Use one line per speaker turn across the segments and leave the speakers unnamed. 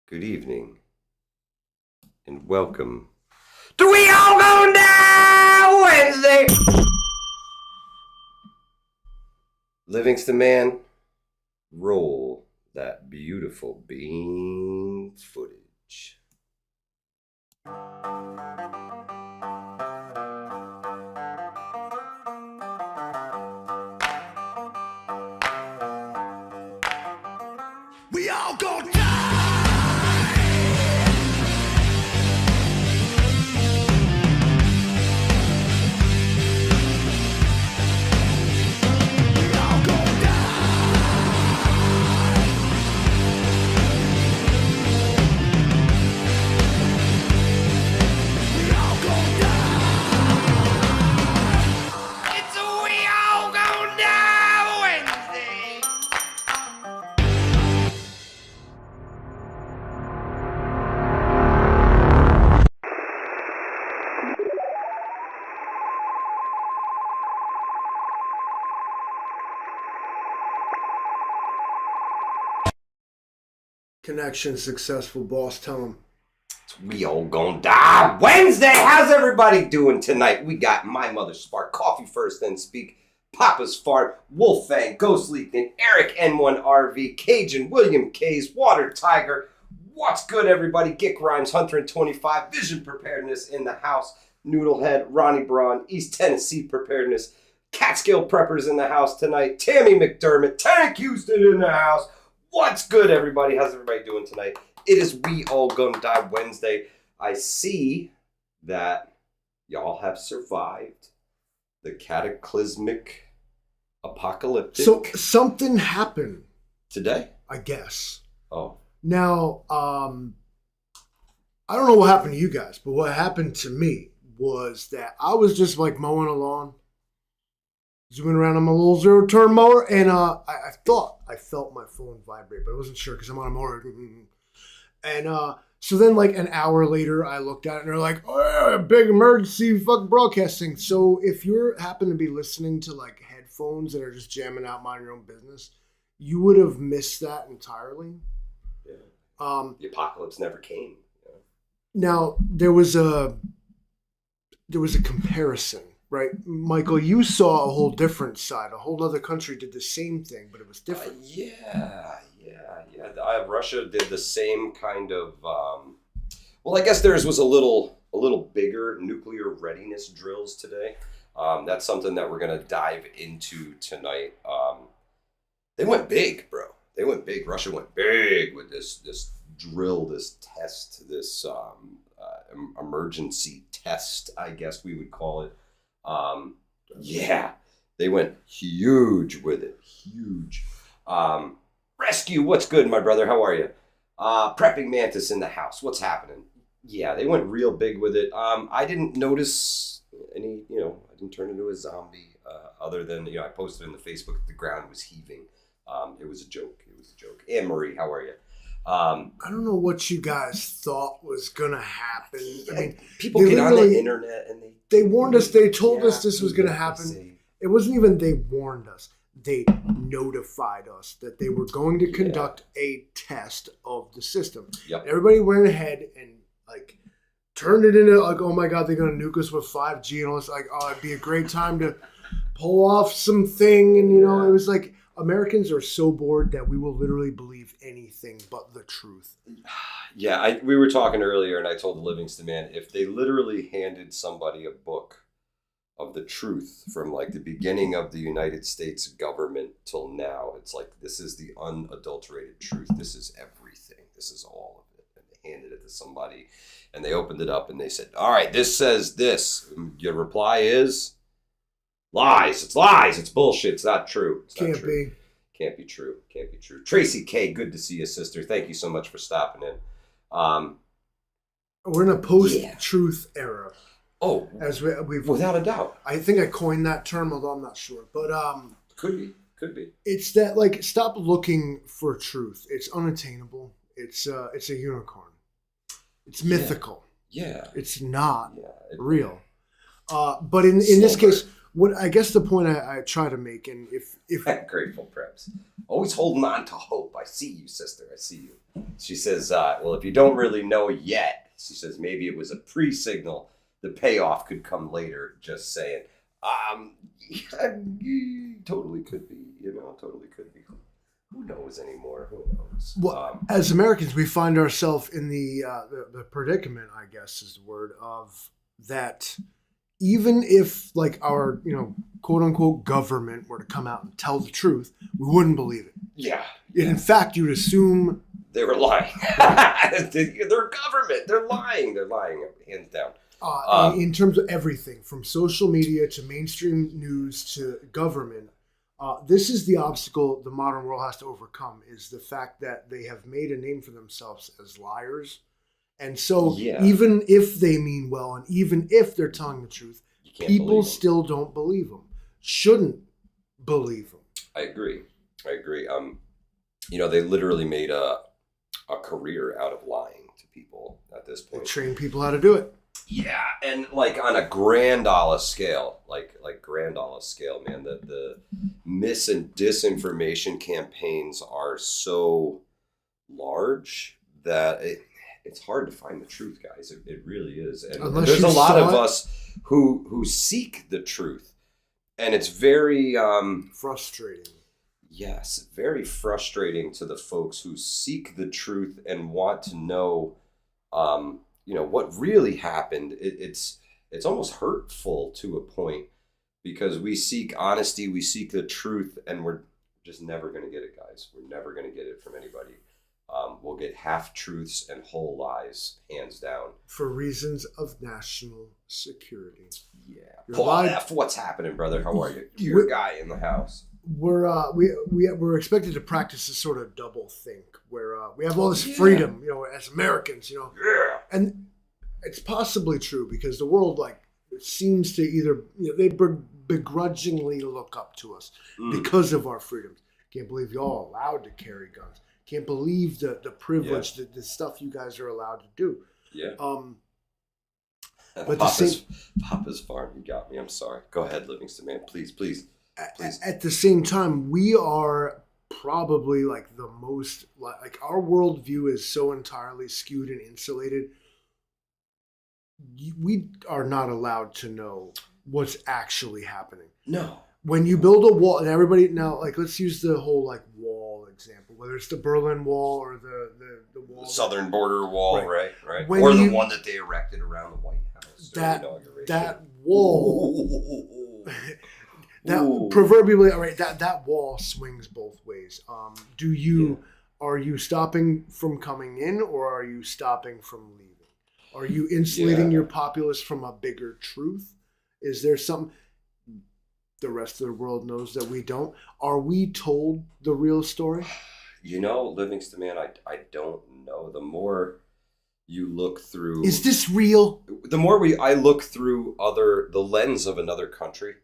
Good evening, and welcome to We All Go Down Wednesday. Livingston man, roll that beautiful bean footage.
We all go down.
Connection successful, boss. Tell him.
We all gonna die Wednesday. How's everybody doing tonight? We got My Mother's Spark, Coffee First Then Speak, Papa's Fart, Wolfang, Ghost Leakin, Eric N1RV, Cajun, William K's, Water Tiger. What's good, everybody? Gick Rhymes, Hunter and 25, Vision Preparedness in the house, Noodlehead, Ronnie Braun, East Tennessee Preparedness, Catskill Preppers in the house tonight, Tammy McDermott, Tank Houston in the house. What's good, everybody? How's everybody doing tonight? It is We All Gonna Die Wednesday. I see that y'all have survived the cataclysmic apocalyptic.
So something happened
Today?
I guess.
Oh.
Now, I don't know what happened to you guys, but what happened to me was that I was just like mowing a lawn, zooming around on my little zero-turn mower, and I thought I felt my phone vibrate, but I wasn't sure because I'm on a mower. And so then like an hour later, I looked at it and they're like, oh, yeah, big emergency fucking broadcasting. So if you happen to be listening to like headphones that are just jamming out, mind your own business, you would have missed that entirely.
Yeah. The apocalypse never came. Yeah.
Now there was a comparison, right? Michael, you saw a whole different side. A whole other country did the same thing, but it was different.
Yeah. Russia did the same kind of. Well, I guess theirs was a little bigger. Nuclear readiness drills today. That's something that we're gonna dive into tonight. They went big, bro. They went big. Russia went big with this drill, this test, this emergency test, I guess we would call it. Yeah, they went huge with it. Huge. Rescue, what's good, my brother? How are you? Prepping Mantis in the house. What's happening? Yeah, they went real big with it. I didn't notice any, I didn't turn into a zombie other than, I posted in the Facebook the ground was heaving. It was a joke. Anne Marie, how are you?
I don't know what you guys thought was gonna happen.
Yeah,
I mean,
people get on the internet and
they warned us. They told us this was gonna happen. It wasn't even they warned us. They notified us that they were going to conduct a test of the system.
Yep.
Everybody went ahead and like turned it into like, oh my God, they're gonna nuke us with 5G and all this. Like, oh, it'd be a great time to pull off something. And it was like Americans are so bored that we will literally believe anything but the truth.
Yeah, we were talking earlier, and I told the Livingston man, if they literally handed somebody a book of the truth from like the beginning of the United States government till now, it's like, this is the unadulterated truth. This is everything. This is all of it. And they handed it to somebody, and they opened it up, and they said, all right, this says this. Your reply is lies. It's lies. It's bullshit. It's not true. It's not true. Can't be true. Tracy K, good to see you, sister. Thank you so much for stopping in.
We're in a post-truth era.
Oh,
as we've
without a doubt.
I think I coined that term, although I'm not sure. But
could be.
It's that like stop looking for truth. It's unattainable. It's a unicorn. It's mythical.
Yeah.
It's not real. But in this case, what I guess the point I try to make, and if
grateful preps, always holding on to hope. I see you, sister. I see you. She says, well, if you don't really know yet, she says maybe it was a pre-signal. The payoff could come later. Just saying. Yeah, totally could be. Totally could be. Who knows anymore? Who knows?
Well, as Americans, we find ourselves in the predicament, I guess is the word, of that. Even if like our quote unquote government were to come out and tell the truth, we wouldn't believe it.
Yeah.
In fact, you'd assume
they were lying. They're government. They're lying. They're lying, hands down.
In terms of everything, from social media to mainstream news to government, this is the obstacle the modern world has to overcome, is the fact that they have made a name for themselves as liars. And so even if they mean well and even if they're telling the truth, people still don't believe them. Shouldn't believe them.
I agree. They literally made a career out of lying to people at this point.
They train people how to do it.
Yeah, and like on a grandollar scale, man, the mis and disinformation campaigns are so large that it's hard to find the truth, guys. It really is. And there's a lot of us who seek the truth. And it's very
frustrating.
Yes, very frustrating to the folks who seek the truth and want to know what really happened. It's almost hurtful to a point, because we seek honesty, we seek the truth, and we're just never going to get it, guys. We're never going to get it from anybody. We'll get half-truths and whole lies, hands down.
For reasons of national security.
Yeah. Paul F., what's happening, brother? How are you? You're a guy in the house.
We're expected to practice this sort of double think, where we have all this freedom, as Americans,
Yeah.
And it's possibly true, because the world, seems to either, they begrudgingly look up to us because of our freedoms. Can't believe y'all allowed to carry guns. Can't believe the privilege, the stuff you guys are allowed to do.
Yeah.
But
Papa's farm, you got me. I'm sorry. Go ahead, Livingston, man. Please.
At the same time, we are probably the most, our worldview is so entirely skewed and insulated. We are not allowed to know what's actually happening.
No.
When you build a wall, and everybody now, let's use the whole wall example, whether it's the Berlin Wall or the wall,
the southern border wall, right.
Or
the one that they erected around the White House.
That wall, proverbially, that wall swings both ways. Are you stopping from coming in, or are you stopping from leaving? Are you insulating your populace from a bigger truth? Is there something the rest of the world knows that we don't? Are we told the real story?
Livingston, man, I don't know. The more you look through...
Is this real?
The more I look through the lens of another country,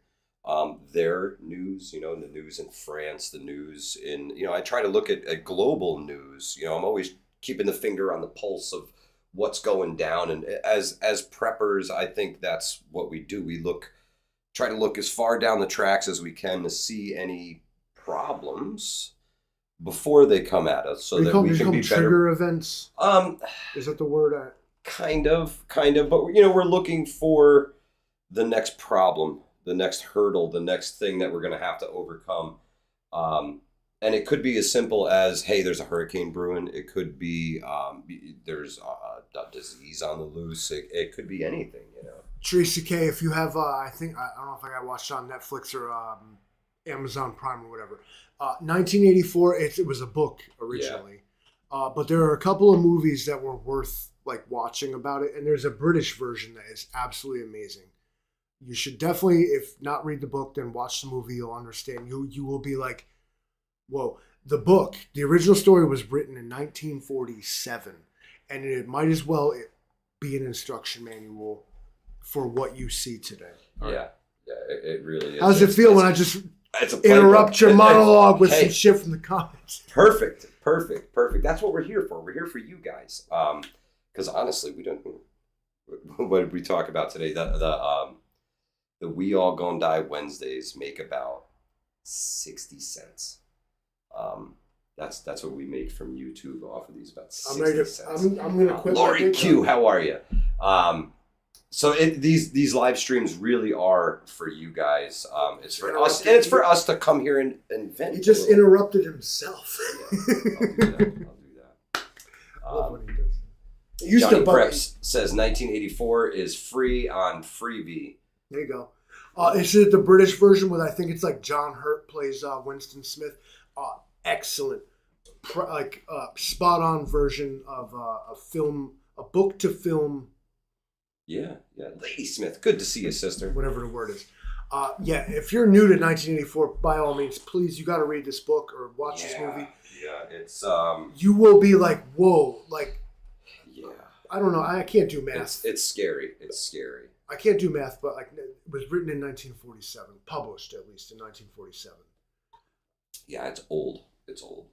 their news, the news in France, the news in... I try to look at global news. I'm always keeping the finger on the pulse of what's going down. And as preppers, I think that's what we do. We try to look as far down the tracks as we can to see any problems before they come at us, so that we can be better.
Trigger events. Is that the word?
Kind of. But we're looking for the next problem, the next hurdle, the next thing that we're going to have to overcome. And it could be as simple as, hey, there's a hurricane brewing. It could be there's a disease on the loose. It could be anything,
Teresa K, if you have, I don't know if I got watched on Netflix or Amazon Prime or whatever. 1984, it was a book originally. Yeah. But there are a couple of movies that were worth watching about it. And there's a British version that is absolutely amazing. You should definitely, if not read the book, then watch the movie. You'll understand. You will be like, whoa. The book, the original story was written in 1947. And it might as well be an instruction manual for what you see today.
Yeah, it really is.
How does it feel when I just interrupt your monologue with some shit from the comments?
Perfect. That's what we're here for. We're here for you guys. Because honestly, we don't. What did we talk about today? The We All Gonna Die Wednesdays make about 60 cents. That's what we make from YouTube off of these, about 60
I'm ready
cents.
I'm gonna quit.
Lori Q, how are you? So these live streams really are for you guys. It's for us, and it's for us to come here and vent.
He just interrupted himself.
I'll do that.
I love what he does. It used
Johnny
to
Preps says 1984 is free on Freevee.
There you go. Is it the British version with, I think it's like John Hurt plays Winston Smith? Excellent. Spot on version of a film, a book to film.
Yeah. Lady Smith, good to see you, sister.
Whatever the word is. If you're new to 1984, by all means, please, you got to read this book or watch this movie.
Yeah, it's
you will be like, whoa, like.
Yeah.
I don't know. I can't do math.
It's scary. It's scary.
I can't do math, but like it was written in 1947, published at least in 1947.
Yeah, it's old. It's old.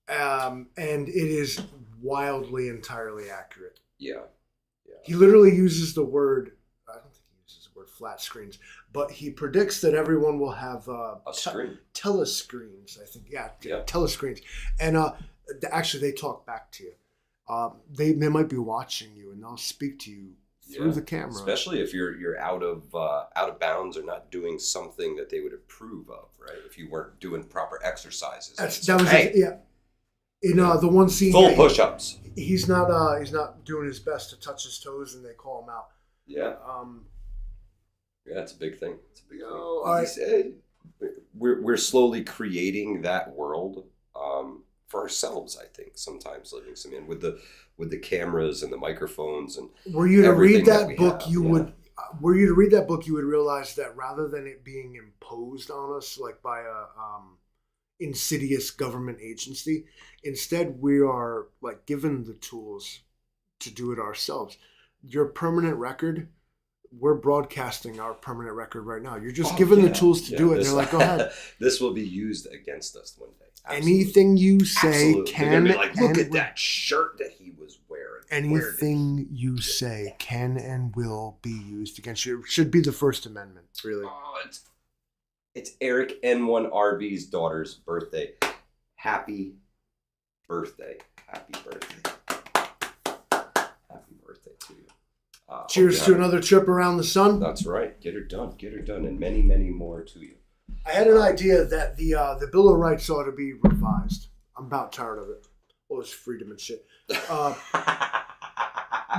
And it is wildly entirely accurate.
Yeah.
He literally uses the word, I don't think he uses the word flat screens, but he predicts that everyone will have
a screen.
Telescreens, I think. Yeah. Telescreens. And actually, they talk back to you. They might be watching you, and they'll speak to you through the camera.
Especially if you're out of bounds or not doing something that they would approve of, right? If you weren't doing proper exercises. In the one scene, full push-ups.
He's not doing his best to touch his toes, and they call him out.
Yeah. Yeah, it's a big thing. It's a big thing.
All right.
We're slowly creating that world for ourselves. I think sometimes living some in with the cameras and the microphones and.
Were you to read that book, you would. Were you to read that book, you would realize that rather than it being imposed on us like by a insidious government agency, instead we are like given the tools to do it ourselves. Your permanent record, we're broadcasting our permanent record right now. You're just given the tools to do it. They're like, go ahead.
This will be used against us one day. Absolutely.
Anything you say can
be like, look at that shirt that he was wearing.
Anything you say can and will be used against you. It should be the First Amendment, really.
Oh, it's Eric N1RB's daughter's birthday. Happy birthday. Happy birthday. Happy birthday to you.
Cheers to another trip around the sun.
That's right. Get her done. Get her done. And many, many more to you.
I had an idea that the Bill of Rights ought to be revised. I'm about tired of it. All this freedom and shit.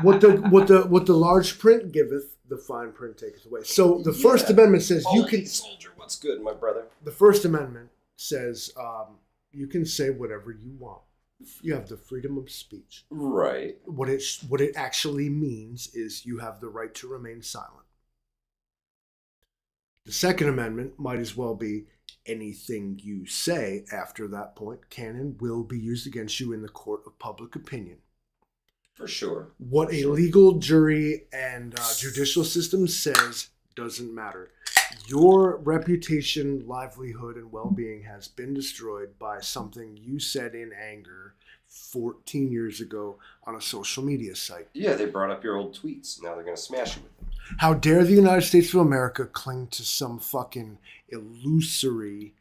What the large print giveth, the fine print taketh away. So the First Amendment says you can.
Soldier, what's good, my brother?
The First Amendment says you can say whatever you want. You have the freedom of speech.
Right.
What it actually means is you have the right to remain silent. The Second Amendment might as well be anything you say after that point can and will be used against you in the court of public opinion.
For sure.
What a legal jury and judicial system says doesn't matter. Your reputation, livelihood, and well-being has been destroyed by something you said in anger 14 years ago on a social media site.
Yeah, they brought up your old tweets. Now they're going to smash you with them.
How dare the United States of America cling to some fucking illusory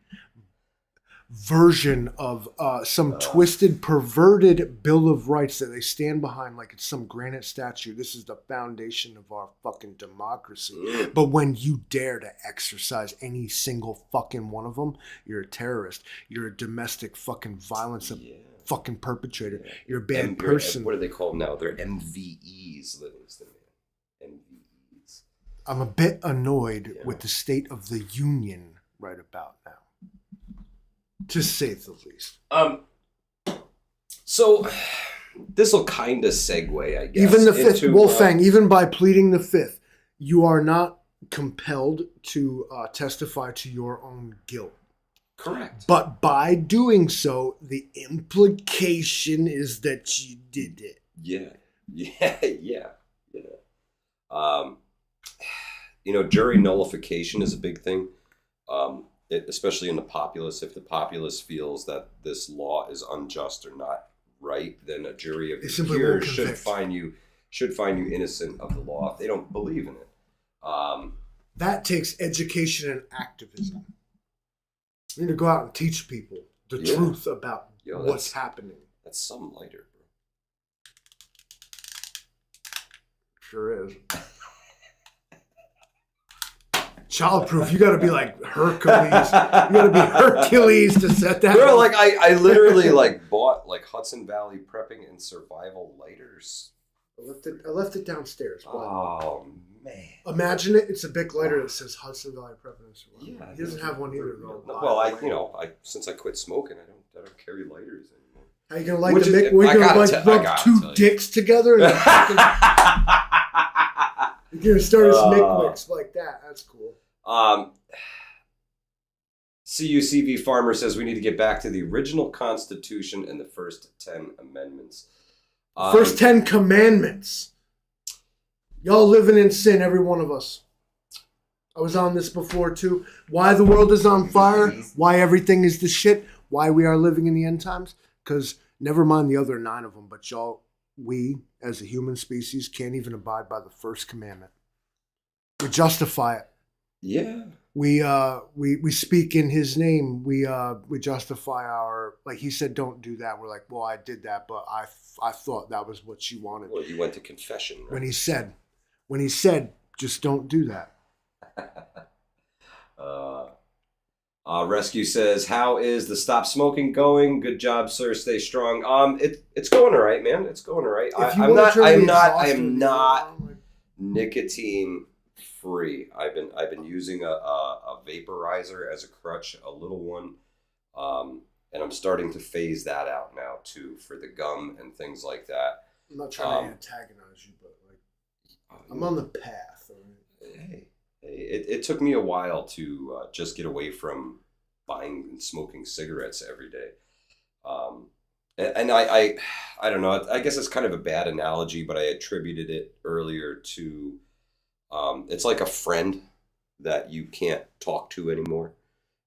version of some twisted, perverted Bill of Rights that they stand behind like it's some granite statue. This is the foundation of our fucking democracy. But when you dare to exercise any single fucking one of them, you're a terrorist. You're a domestic fucking violence fucking perpetrator. You're a bad person.
What do they call them now? They're MVEs, Livingston, man. MVEs.
I'm a bit annoyed with the state of the union right about now. To say the least.
So this will kind of segue, I guess.
Even the Fifth, Wolfgang, even by pleading the Fifth, you are not compelled to testify to your own guilt.
Correct.
But by doing so, the implication is that you did it.
Yeah. Jury nullification is a big thing. Especially in the populace, if the populace feels that this law is unjust or not right, then a jury of your peers should find you innocent of the law if they don't believe in it.
That takes education and activism. You need to go out and teach people the truth about
Yo,
what's happening.
That's some lighter, bro.
Sure is. Childproof. You got to be like Hercules. You got to be Hercules to set that.
Bro, like I literally like bought like Hudson Valley prepping and survival lighters.
I left it downstairs.
Oh man!
Imagine it. It's a big lighter that says Hudson Valley Prepping and Survival.
Yeah,
He doesn't have one either though.
Well, since I quit smoking, I don't carry lighters anymore.
How you gonna like we're gonna like rub two dicks together and you're gonna start a Mick like that. That's cool.
CUCV Farmer says we need to get back to the original Constitution and the first 10 amendments.
First 10 commandments. Y'all living in sin, every one of us. I was on this before too. Why the world is on fire, why everything is the shit, why we are living in the end times. Because never mind the other 9 of them, but y'all, we as a human species can't even abide by the first commandment. We justify it.
Yeah.
We speak in his name. We justify our, like he said, don't do that. We're like, well, I did that, but I thought that was what you wanted.
Well, you went to confession. Right?
When he said, just don't do that.
Rescue says, how is the stop smoking going? Good job, sir. Stay strong. It's going all right, man. It's going all right. I am not nicotine free. I've been using a vaporizer as a crutch, a little one, and I'm starting to phase that out now too for the gum and things like that.
I'm not trying to antagonize you, but like I'm on the path.
Hey, it took me a while to just get away from buying and smoking cigarettes every day, and I don't know. I guess it's kind of a bad analogy, but I attributed it earlier to. It's like a friend that you can't talk to anymore.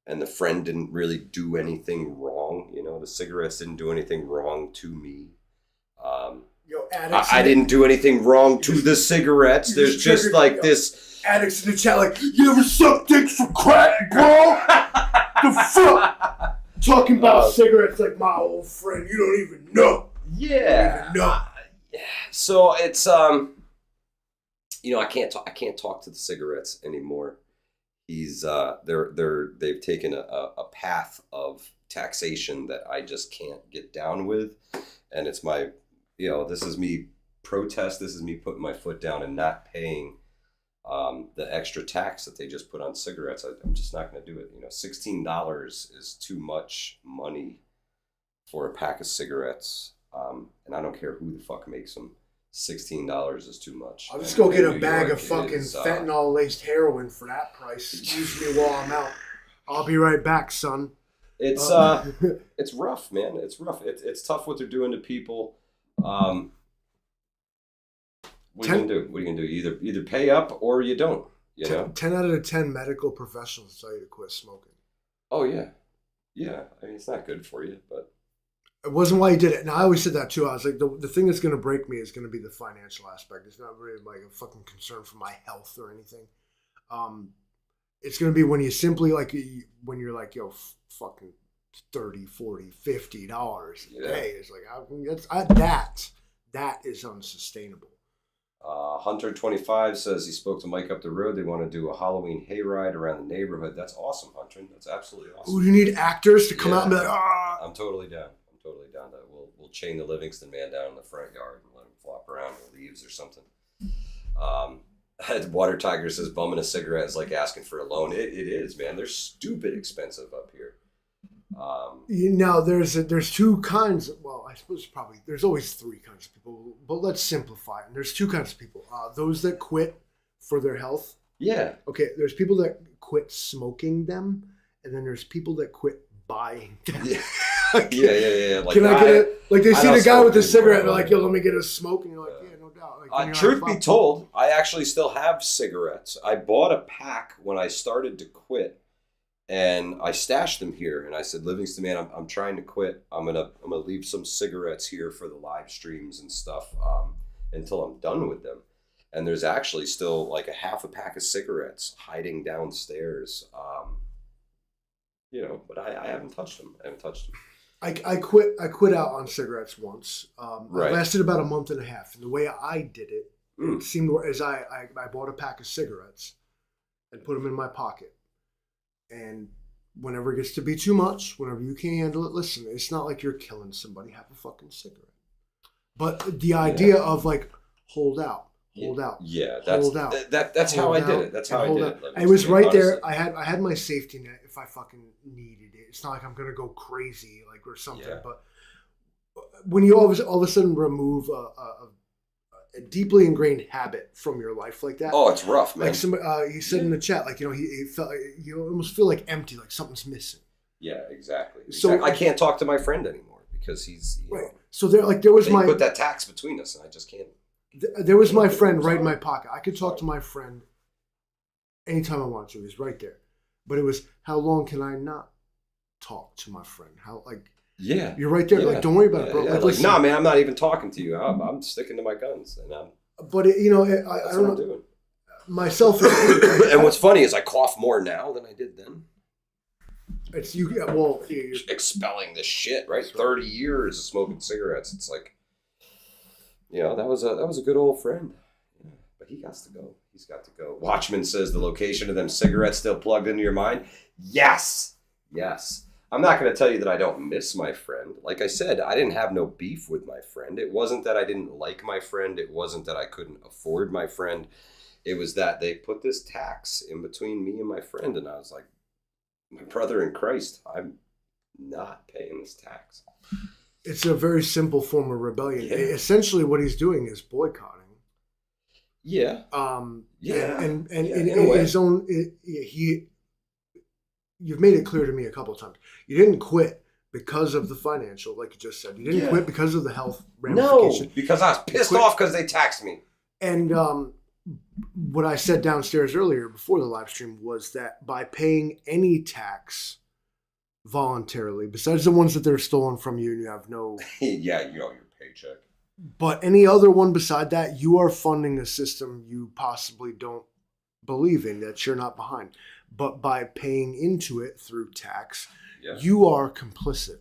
And the friend didn't really do anything wrong. You know, the cigarettes didn't do anything wrong to me. I didn't do anything wrong to the cigarettes. There's just like this.
Addicts in the chat like, you ever suck dicks for crack, bro? The fuck? Talking about cigarettes like my old friend. You don't even know.
Yeah. So it's... I can't talk to the cigarettes anymore. They've taken a path of taxation that I just can't get down with, and it's my, this is me protest. This is me putting my foot down and not paying the extra tax that they just put on cigarettes. I'm just not going to do it. $16 is too much money for a pack of cigarettes, and I don't care who the fuck makes them. $16 is too much.
I'll just go get a bag of fucking fentanyl-laced heroin for that price. Excuse me while I'm out. I'll be right back, son.
It's it's rough, man. It's rough. It's tough what they're doing to people. What are you gonna do? What are you gonna do? Either pay up or you don't.
10 out of 10 medical professionals tell you to quit smoking.
Oh yeah. I mean, it's not good for you, but.
It wasn't why he did it. And I always said that too. I was like, the thing that's going to break me is going to be the financial aspect. It's not really like a fucking concern for my health or anything. It's going to be when you simply like, when you're like, yo, fucking $30, $40, $50 a day. It's like, that is unsustainable.
Hunter25 says he spoke to Mike up the road. They want to do a Halloween hayride around the neighborhood. That's awesome, Hunter. That's absolutely awesome.
Ooh, you need actors to come out and be like, ah.
I'm totally down. That we'll chain the Livingston man down in the front yard and let him flop around with leaves or something. Water Tiger says bumming a cigarette is like asking for a loan. It is, man. They're stupid expensive up here.
There's two kinds. Well, I suppose there's always 3 kinds of people, but let's simplify it. And there's 2 kinds of people. Those that quit for their health.
Yeah.
Okay. There's people that quit smoking them, and then there's people that quit buying them.
Yeah. Yeah. Like,
can I get it? Like they see the guy with the cigarette, and they're like, "Yo, let me get a smoke," and you're like, "Yeah, no doubt." Like,
truth be told, I actually still have cigarettes. I bought a pack when I started to quit, and I stashed them here. And I said, "Livingston, man, I'm trying to quit. I'm gonna leave some cigarettes here for the live streams and stuff until I'm done with them." And there's actually still like a half a pack of cigarettes hiding downstairs. But I haven't touched them.
I quit out on cigarettes once.
Right.
It lasted about a month and a half. And the way I did it,
Mm.
it seemed as I bought a pack of cigarettes and put them in my pocket. And whenever it gets to be too much, whenever you can't handle it, listen, it's not like you're killing somebody. Have a fucking cigarette. But the idea of like, hold out.
Yeah, that's how I did it. That's how I did it.
It was right there. I had my safety net if I fucking needed it. It's not like I'm gonna go crazy like or something.
Yeah.
But when you all of a sudden remove a deeply ingrained habit from your life like that,
oh, it's rough, man.
like somebody he said in the chat, like he felt you almost feel like empty, like something's missing.
Yeah, exactly.
So
I can't talk to my friend anymore because he's
right. So there was
they put that tax between us, and I just can't.
There was my friend right in my pocket. I could talk to my friend anytime I wanted to. He was right there. But it was, how long can I not talk to my friend? How, like,
yeah,
you're right there.
Yeah.
Like, don't worry about it, bro.
Yeah.
Like,
Like, nah, man, I'm not even talking to you. I'm sticking to my guns, and
but it, I
that's
don't
what
know.
I'm doing.
Myself.
And what's funny is I cough more now than I did then.
It's you. Well, you're
expelling this shit, right? 30 years of smoking cigarettes. It's like, that was a good old friend. Yeah, but he got to go. He's got to go. Watchman says the location of them cigarettes still plugged into your mind. Yes. I'm not going to tell you that I don't miss my friend. Like I said, I didn't have no beef with my friend. It wasn't that I didn't like my friend. It wasn't that I couldn't afford my friend. It was that they put this tax in between me and my friend, and I was like, my brother in Christ, I'm not paying this tax.
It's a very simple form of rebellion.
Yeah.
Essentially, what he's doing is boycotting.
Yeah.
Yeah. And
in
in
a way.
his own, you've made it clear to me a couple of times. You didn't quit because of the financial, like you just said. You didn't quit because of the health ramification.
No, because I was pissed off because they taxed me.
And what I said downstairs earlier before the live stream was that by paying any tax voluntarily, besides the ones that they're stolen from you and you have no...
Yeah, your paycheck.
But any other one beside that, you are funding a system you possibly don't believe in, that you're not behind. But by paying into it through tax, you are complicit.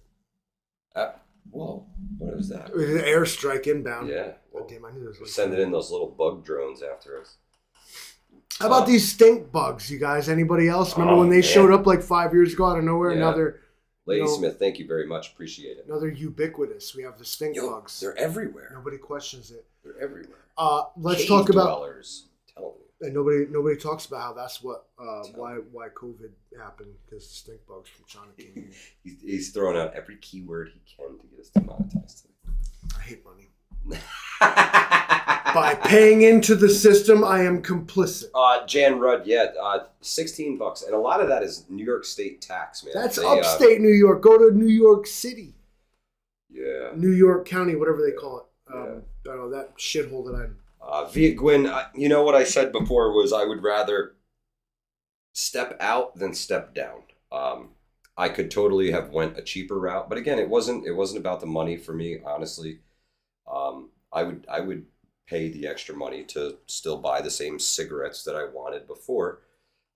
Whoa, what was that?
An airstrike inbound.
Yeah.
Oh, damn, I knew this was
sending in those little bug drones after us.
How about these stink bugs, you guys? Anybody else? Remember when they showed up like 5 years ago out of nowhere?
Yeah.
Another...
Lady Smith, thank you very much. Appreciate it.
Another ubiquitous. We have the stink bugs.
They're everywhere.
Nobody questions it.
They're everywhere.
Let's
Cave
talk about...
dwellers. Tell me.
And nobody talks about how that's what why COVID happened, because the stink bugs from China came in.
He's throwing out every keyword he can to get us demonetized today.
I hate money. By paying into the system, I am complicit.
Jan Rudd, $16, and a lot of that is New York State tax, man.
That's upstate New York. Go to New York City.
Yeah.
New York County, whatever they call it. I don't know, that shithole that
Viet Gwyn, you know what I said before was I would rather step out than step down. I could totally have went a cheaper route, but again, it wasn't about the money for me, honestly. I would pay the extra money to still buy the same cigarettes that I wanted before.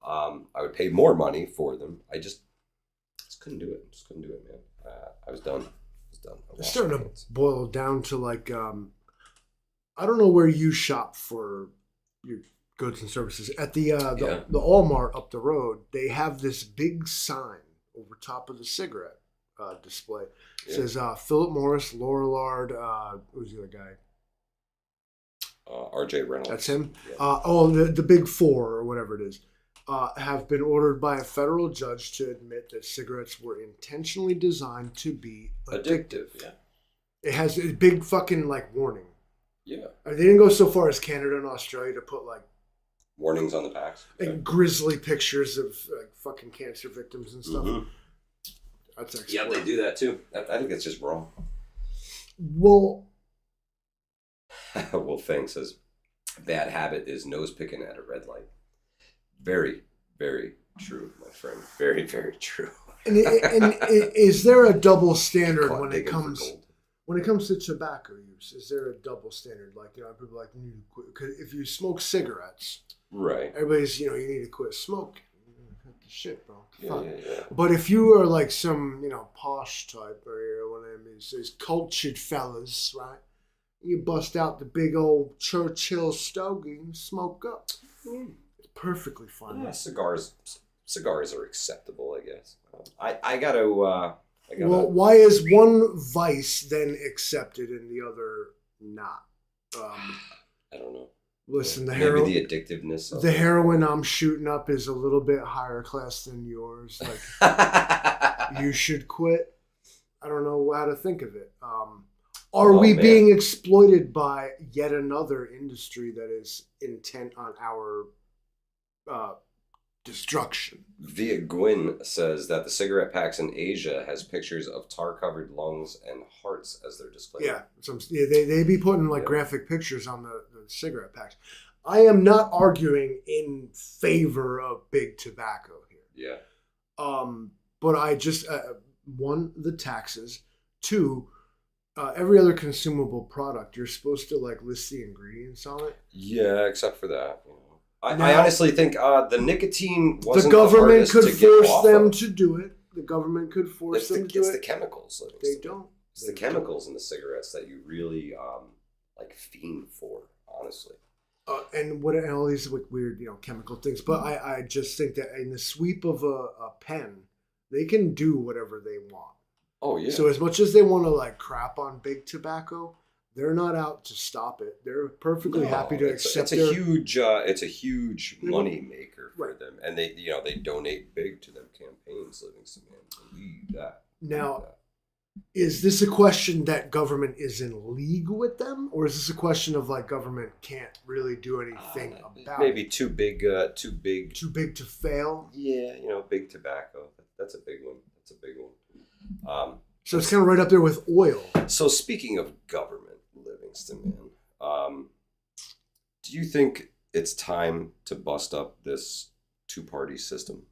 I would pay more money for them. I just couldn't do it. Man. I was done.
It's starting to boil down to like, I don't know where you shop for your goods and services. At the Walmart up the road, they have this big sign over top of the cigarette display. It says Philip Morris, Lorillard, who's the other guy?
R.J. Reynolds.
That's him.
Yeah.
The big four or whatever it is have been ordered by a federal judge to admit that cigarettes were intentionally designed to be addictive.
Yeah.
It has a big fucking like warning.
Yeah.
They didn't go so far as Canada and Australia to put like
warnings on the packs.
Like grisly pictures of like fucking cancer victims and stuff.
Mm-hmm.
That's actually
they do that too. I think that's just wrong.
Well,
Wolfang says, bad habit is nose picking at a red light. Very, very true, my friend. Very, very true.
and is there a double standard when it comes to tobacco use? Is there a double standard? Like, people like, you need to quit. 'Cause if you smoke cigarettes,
right?
Everybody's, you need to quit smoking. the shit, bro.
Yeah, yeah, yeah.
But if you are like some, posh type or one of these cultured fellas, right? You bust out the big old Churchill stogie and smoke up. It's perfectly fine.
Yeah, cigars are acceptable, I guess. I gotta.
Well, why is one vice then accepted and the other not?
I don't know.
Listen, the
maybe the addictiveness.
The heroin I'm shooting up is a little bit higher class than yours. Like, you should quit. I don't know how to think of it. Are we being exploited by yet another industry that is intent on our destruction?
Via Gwyn says that the cigarette packs in Asia has pictures of tar-covered lungs and hearts as their display.
Yeah, they be putting graphic pictures on the cigarette packs. I am not arguing in favor of big tobacco here.
Yeah.
But I just one, the taxes. Two, every other consumable product you're supposed to list the ingredients on it.
Yeah, except for that. I honestly think the nicotine wasn't
the government
the
could force them to do it. The government could force them to do it.
It's the chemicals.
They don't.
It's the chemicals in the cigarettes that you really fiend for, honestly.
And all these weird, chemical things. But I just think that in the sweep of a pen, they can do whatever they want.
Oh yeah.
So as much as they want to crap on big tobacco, they're not out to stop it. They're perfectly happy to accept.
It's a huge money maker for them, and they donate big to their campaigns. Livingston, man, believe that.
Now, is this a question that government is in league with them, or is this a question of government can't really do anything about
maybe
it?
Too big
to fail.
Yeah, big tobacco. That's a big one. That's a big one.
So it's kind of right up there with oil.
So speaking of government, Livingston, man, do you think it's time to bust up this two-party system?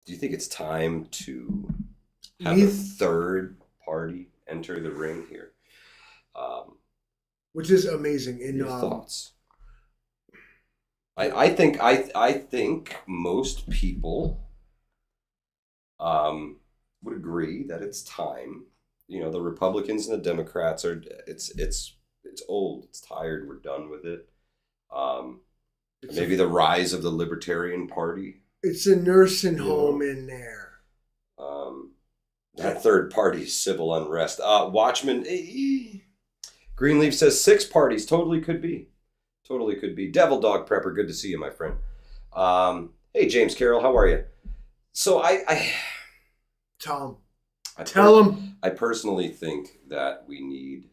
Do you think it's time to have a third party enter the ring here?
Which is amazing.
Your thoughts? I think most people would agree that it's time. The Republicans and the Democrats it's old, it's tired, we're done with it. Maybe the rise of the Libertarian Party.
It's a nursing home in there.
That third party, civil unrest. Watchman Greenleaf says 6 parties totally could be. Totally could be. Devil Dog Prepper, good to see you, my friend. Hey, James Carroll, how are you? So
Tell him.
I personally think that we need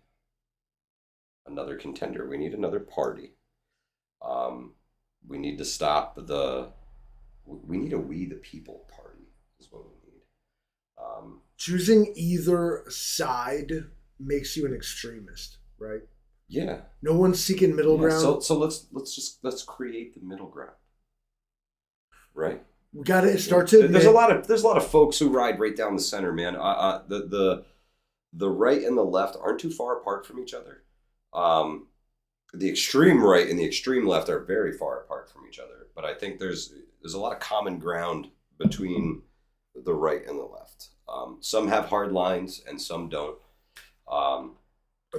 another contender. We need another party. We need to stop we need a We the People party is what we need.
Choosing either side makes you an extremist, right?
Yeah.
No one's seeking middle ground.
So let's create the middle ground. Right?
We got to start to.
There's a lot of folks who ride right down the center, man. The right and the left aren't too far apart from each other. The extreme right and the extreme left are very far apart from each other. But I think there's a lot of common ground between the right and the left. Some have hard lines and some don't.
A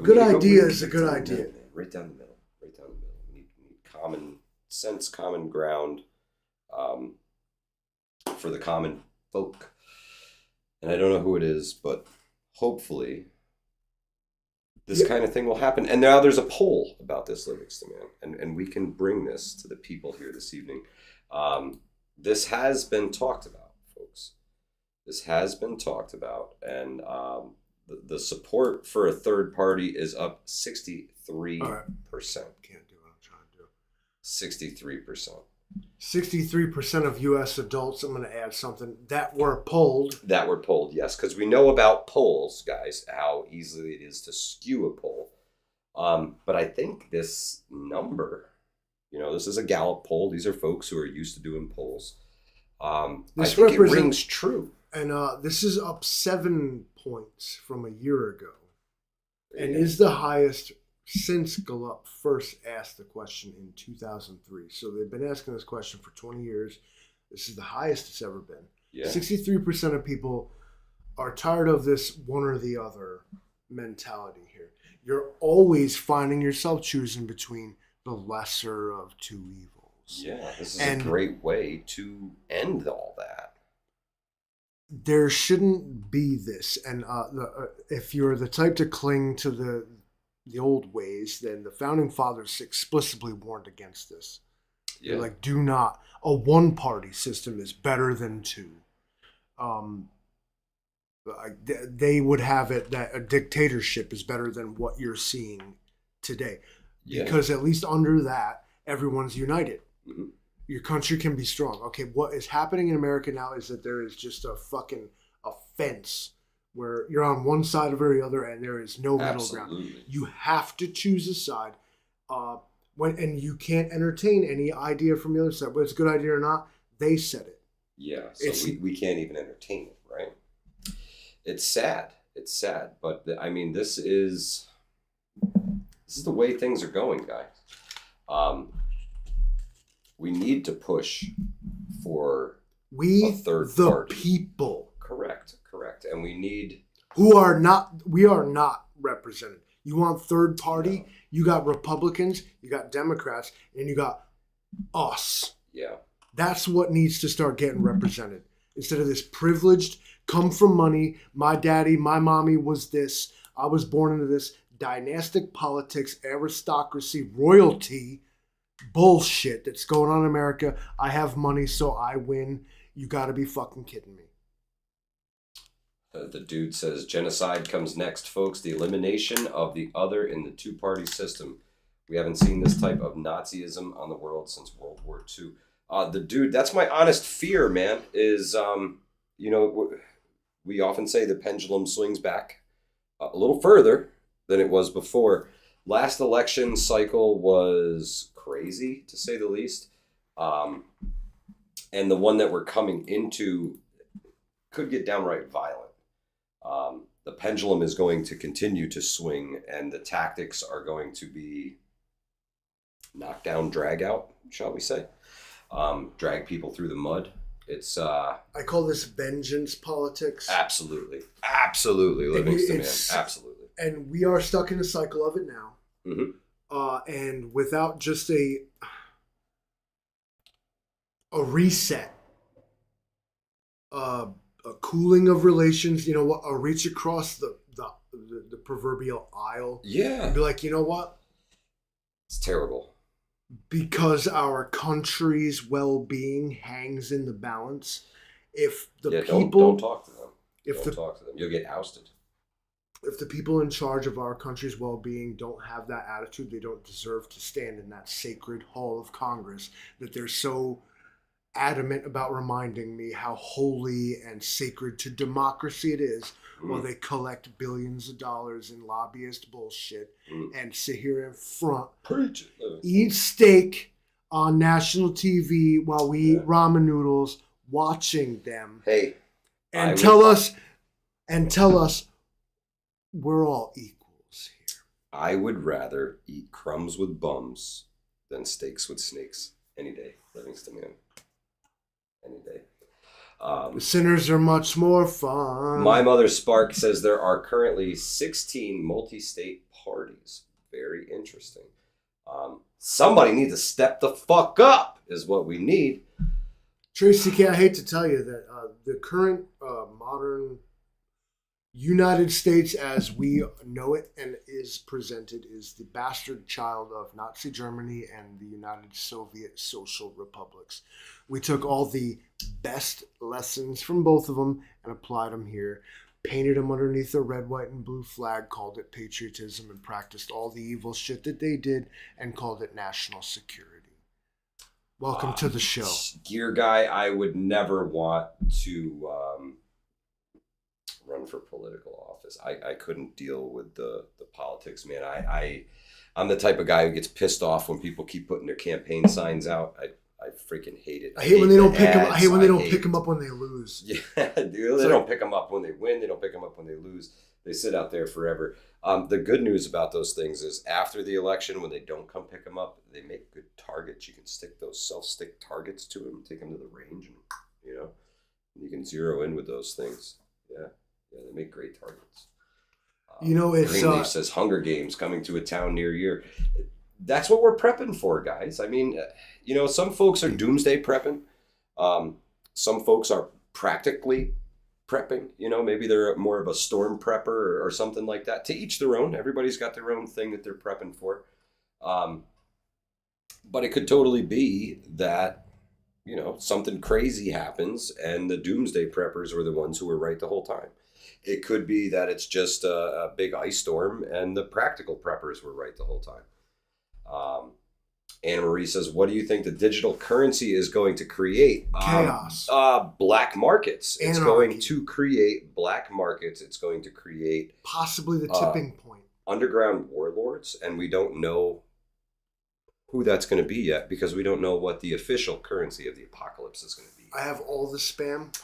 good idea is a good idea.
Right down the middle. Right down the middle. We need common sense, common ground. For the common folk. And I don't know who it is, but hopefully this kind of thing will happen. And now there's a poll about this, Livingston, man. And we can bring this to the people here this evening. This has been talked about, folks. This has been talked about. And the support for a third party is up 63%.
Right. Can't do what I'm trying to do.
63%.
63% of U.S. adults, I'm going to add something, that were polled,
yes, because we know about polls, guys, how easily it is to skew a poll. But I think this number, this is a Gallup poll. These are folks who are used to doing polls. I think it rings true. And
this is up 7 points from a year ago. And is the highest since Gallup first asked the question in 2003. So they've been asking this question for 20 years. This is the highest it's ever been.
Yeah.
63% of people are tired of this one or the other mentality here. You're always finding yourself choosing between the lesser of two evils.
Yeah, this is a great way to end all that.
There shouldn't be this. And if you're the type to cling to the old ways, then the founding fathers explicitly warned against this. Yeah. They're like, do not. A one-party system is better than two. They would have it that a dictatorship is better than what you're seeing today. Yeah. Because at least under that, everyone's united. Mm-hmm. Your country can be strong. Okay, what is happening in America now is that there is just a fence where you're on one side or the other, and there is no middle ground. You have to choose a side, and you can't entertain any idea from the other side. Whether it's a good idea or not, they said it. Yeah,
so we can't even entertain it, right? It's sad. It's sad, but this is the way things are going, guys. We need to push for a third party.
People.
Correct. And we need...
we are not represented. You want third party? No. You got Republicans, you got Democrats, and you got us.
Yeah.
That's what needs to start getting represented. Instead of this privileged, come from money, my daddy, my mommy was this, I was born into this, dynastic politics, aristocracy, royalty bullshit that's going on in America. I have money, so I win. You got to be fucking kidding me.
The dude says genocide comes next, folks. The elimination of the other in the two-party system. We haven't seen this type of Nazism on the world since World War II. The dude, that's my honest fear, man, is, we often say the pendulum swings back a little further than it was before. Last election cycle was crazy, to say the least. And the one that we're coming into could get downright violent. The pendulum is going to continue to swing, and the tactics are going to be knock down, drag out, shall we say. Drag people through the mud. It's I
call this vengeance politics.
Absolutely. Livingston, man. Absolutely.
And we are stuck in a cycle of it now.
Mm-hmm.
And without just a reset, a cooling of relations, a reach across the proverbial aisle.
Yeah.
And be like, you know what?
It's terrible.
Because our country's well-being hangs in the balance. If the people...
Don't talk to them. Don't talk to them. You'll get ousted.
If the people in charge of our country's well-being don't have that attitude, they don't deserve to stand in that sacred hall of Congress that they're so adamant about reminding me how holy and sacred to democracy it is while they collect billions of dollars in lobbyist bullshit and sit here in front, eat steak on national TV while we eat ramen noodles, watching them.
Hey,
and tell us we're all equals here.
I would rather eat crumbs with bums than steaks with snakes any day, Livingston, man. Any day.
The sinners are much more fun.
My Mother Spark says there are currently 16 multi-state parties. Very interesting. Somebody needs to step the fuck up is what we need.
Tracy, I hate to tell you that the current modern United States as we know it and is presented is the bastard child of Nazi Germany and the United Soviet Social Republics. We took all the best lessons from both of them and applied them here, painted them underneath the red, white, and blue flag, called it patriotism, and practiced all the evil shit that they did and called it national security. Welcome to the show.
Gear guy, I would never want to run for political office. I couldn't deal with the politics, man. I'm the type of guy who gets pissed off when people keep putting their campaign signs out. I freaking hate it.
I hate when they don't pick them.
ads.
I hate when they don't pick them up when they lose.
Yeah, dude, they don't pick them up when they win. They don't pick them up when they lose. They sit out there forever. The good news about those things is after the election, when they don't come pick them up, they make good targets. You can stick those self-stick targets to them, take them to the range, and you can zero in with those things. Yeah, they make great targets.
It's
Greenleaf says Hunger Games coming to a town near you. That's what we're prepping for, guys. I mean, some folks are doomsday prepping. Some folks are practically prepping. Maybe they're more of a storm prepper or something like that. To each their own. Everybody's got their own thing that they're prepping for. But it could totally be that, something crazy happens and the doomsday preppers were the ones who were right the whole time. It could be that it's just a big ice storm and the practical preppers were right the whole time. Anna Marie says, what do you think the digital currency is going to create?
Chaos.
Black markets. It's
Anarchy.
going to create black markets. It's going to create
possibly the tipping point.
Underground warlords, and we don't know who that's going to be yet because we don't know what the official currency of the apocalypse is going to be.
I have all the spam.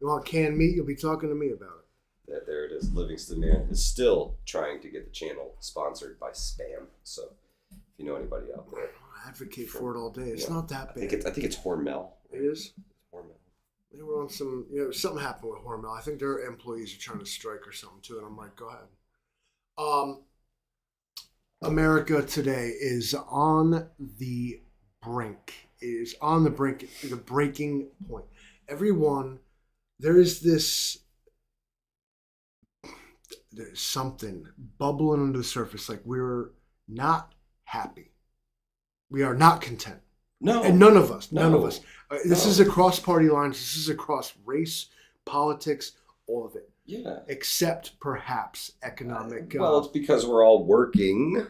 You want canned meat? You'll be talking to me about it.
There it is. Livingston Man is still trying to get the channel sponsored by spam. So if you know anybody out there,
I advocate for it all day. It's not that bad.
I think it's Hormel.
It is?
Hormel.
They were on some, something happened with Hormel. I think their employees are trying to strike or something too. And I'm like, go ahead. America today is on the brink. It is on the brink, the breaking point. There's something bubbling under the surface. Like we're not happy. We are not content.
No.
And none of us. This is across party lines. This is across race, politics, all of it.
Yeah.
Except perhaps economic.
Well, it's because we're all working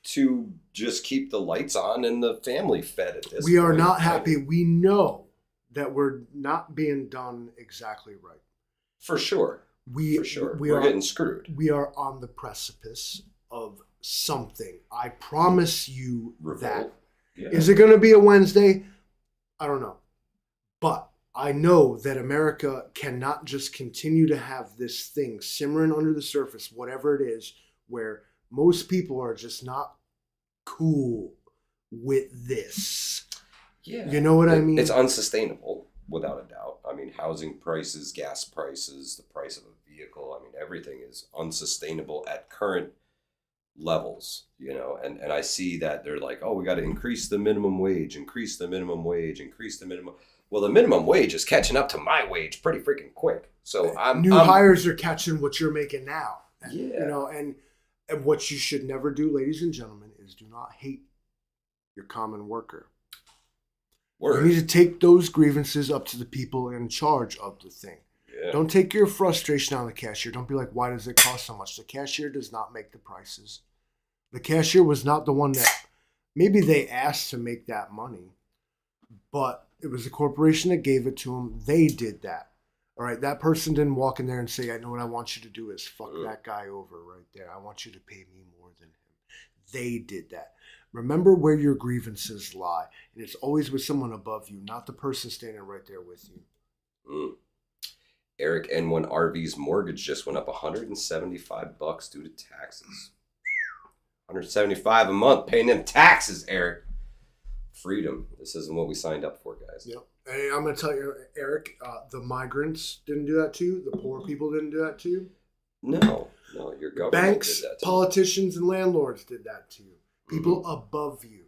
to just keep the lights on and the family fed at this point.
We are not happy. We know that we're not being done exactly right.
For sure. We're getting screwed.
We are on the precipice of something. I promise you that. Yeah. Is it going to be a Wednesday? I don't know. But I know that America cannot just continue to have this thing simmering under the surface, whatever it is, where most people are just not cool with this.
Yeah.
You know what I mean?
It's unsustainable, without a doubt. I mean, housing prices, gas prices, the price of a vehicle, I mean, everything is unsustainable at current levels, and I see that they're like, oh, we got to increase the minimum wage. Well, the minimum wage is catching up to my wage pretty freaking quick. So
hires are catching what you're making now. And,
yeah.
And what you should never do, ladies and gentlemen, is do not hate your common worker.
Word.
You need to take those grievances up to the people in charge of the thing.
Yeah.
Don't take your frustration on the cashier. Don't be like, why does it cost so much? The cashier does not make the prices. The cashier was not the one that, maybe they asked to make that money, but it was the corporation that gave it to them. They did that. All right, that person didn't walk in there and say, I know what I want you to do is fuck that guy over right there. I want you to pay me more than him. They did that. Remember where your grievances lie. And it's always with someone above you, not the person standing right there with you.
Eric N1 RV's mortgage just went up $175 due to taxes. $175 a month paying them taxes, Eric. Freedom. This isn't what we signed up for, guys.
Yep. Hey, I'm going to tell you, Eric, the migrants didn't do that to you. The poor people didn't do that to you.
No, your government
Banks,
did that to
politicians, and landlords did that to you. People above you.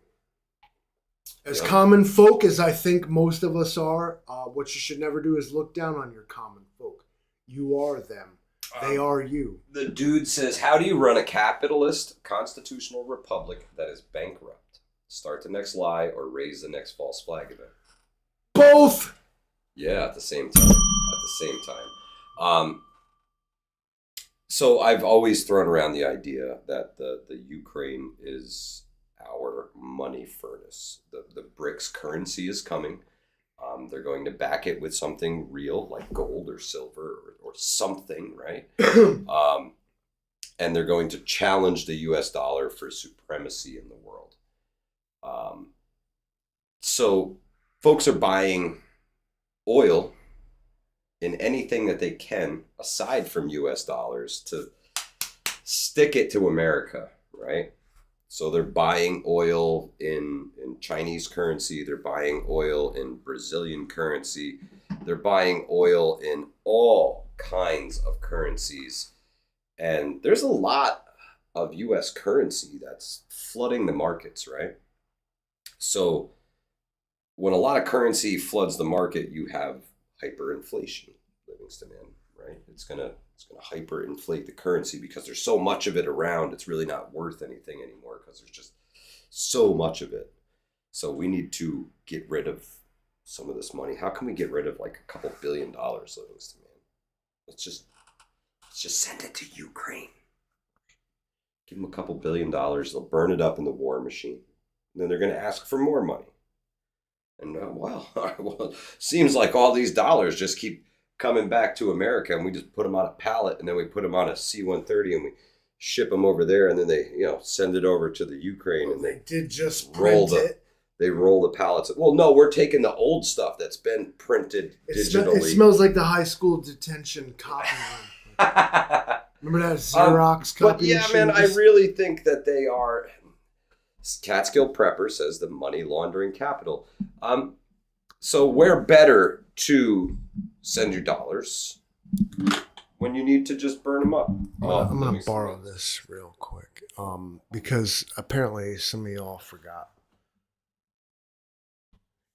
As common folk, as I think most of us are, what you should never do is look down on your common folk. You are them. They are you.
The dude says, how do you run a capitalist constitutional republic that is bankrupt? Start the next lie or raise the next false flag event?
Both!
Yeah, at the same time. So I've always thrown around the idea that the Ukraine is our money furnace. The BRICS currency is coming. They're going to back it with something real like gold or silver or something, right? And they're going to challenge the US dollar for supremacy in the world. So folks are buying oil in anything that they can, aside from US dollars, to stick it to America, right? So they're buying oil in Chinese currency. They're buying oil in Brazilian currency. They're buying oil in all kinds of currencies. And there's a lot of US currency that's flooding the markets, right? So when a lot of currency floods the market, you have hyperinflation, Livingston in, right? It's gonna hyperinflate the currency because there's so much of it around. It's really not worth anything anymore because there's just so much of it. So we need to get rid of some of this money. How can we get rid of like a couple $1 billion, Livingston man? Let's just send it to Ukraine. Give them a couple $1 billion. They'll burn it up in the war machine. And then they're going to ask for more money. And well, seems like all these dollars just keep coming back to America, and we just put them on a pallet, and then we put them on a C-130, and we ship them over there, and then they, send it over to the Ukraine, and
they did just
roll
print it.
They roll the pallets. Well, no, we're taking the old stuff that's been printed digitally.
It smells like the high school detention copy line. Remember that Xerox copy?
But yeah, man, I really think that they are. Catskill Prepper says the money laundering capital. So where better to send your dollars when you need to just burn them up?
I'm going to borrow this real quick because apparently some of y'all forgot.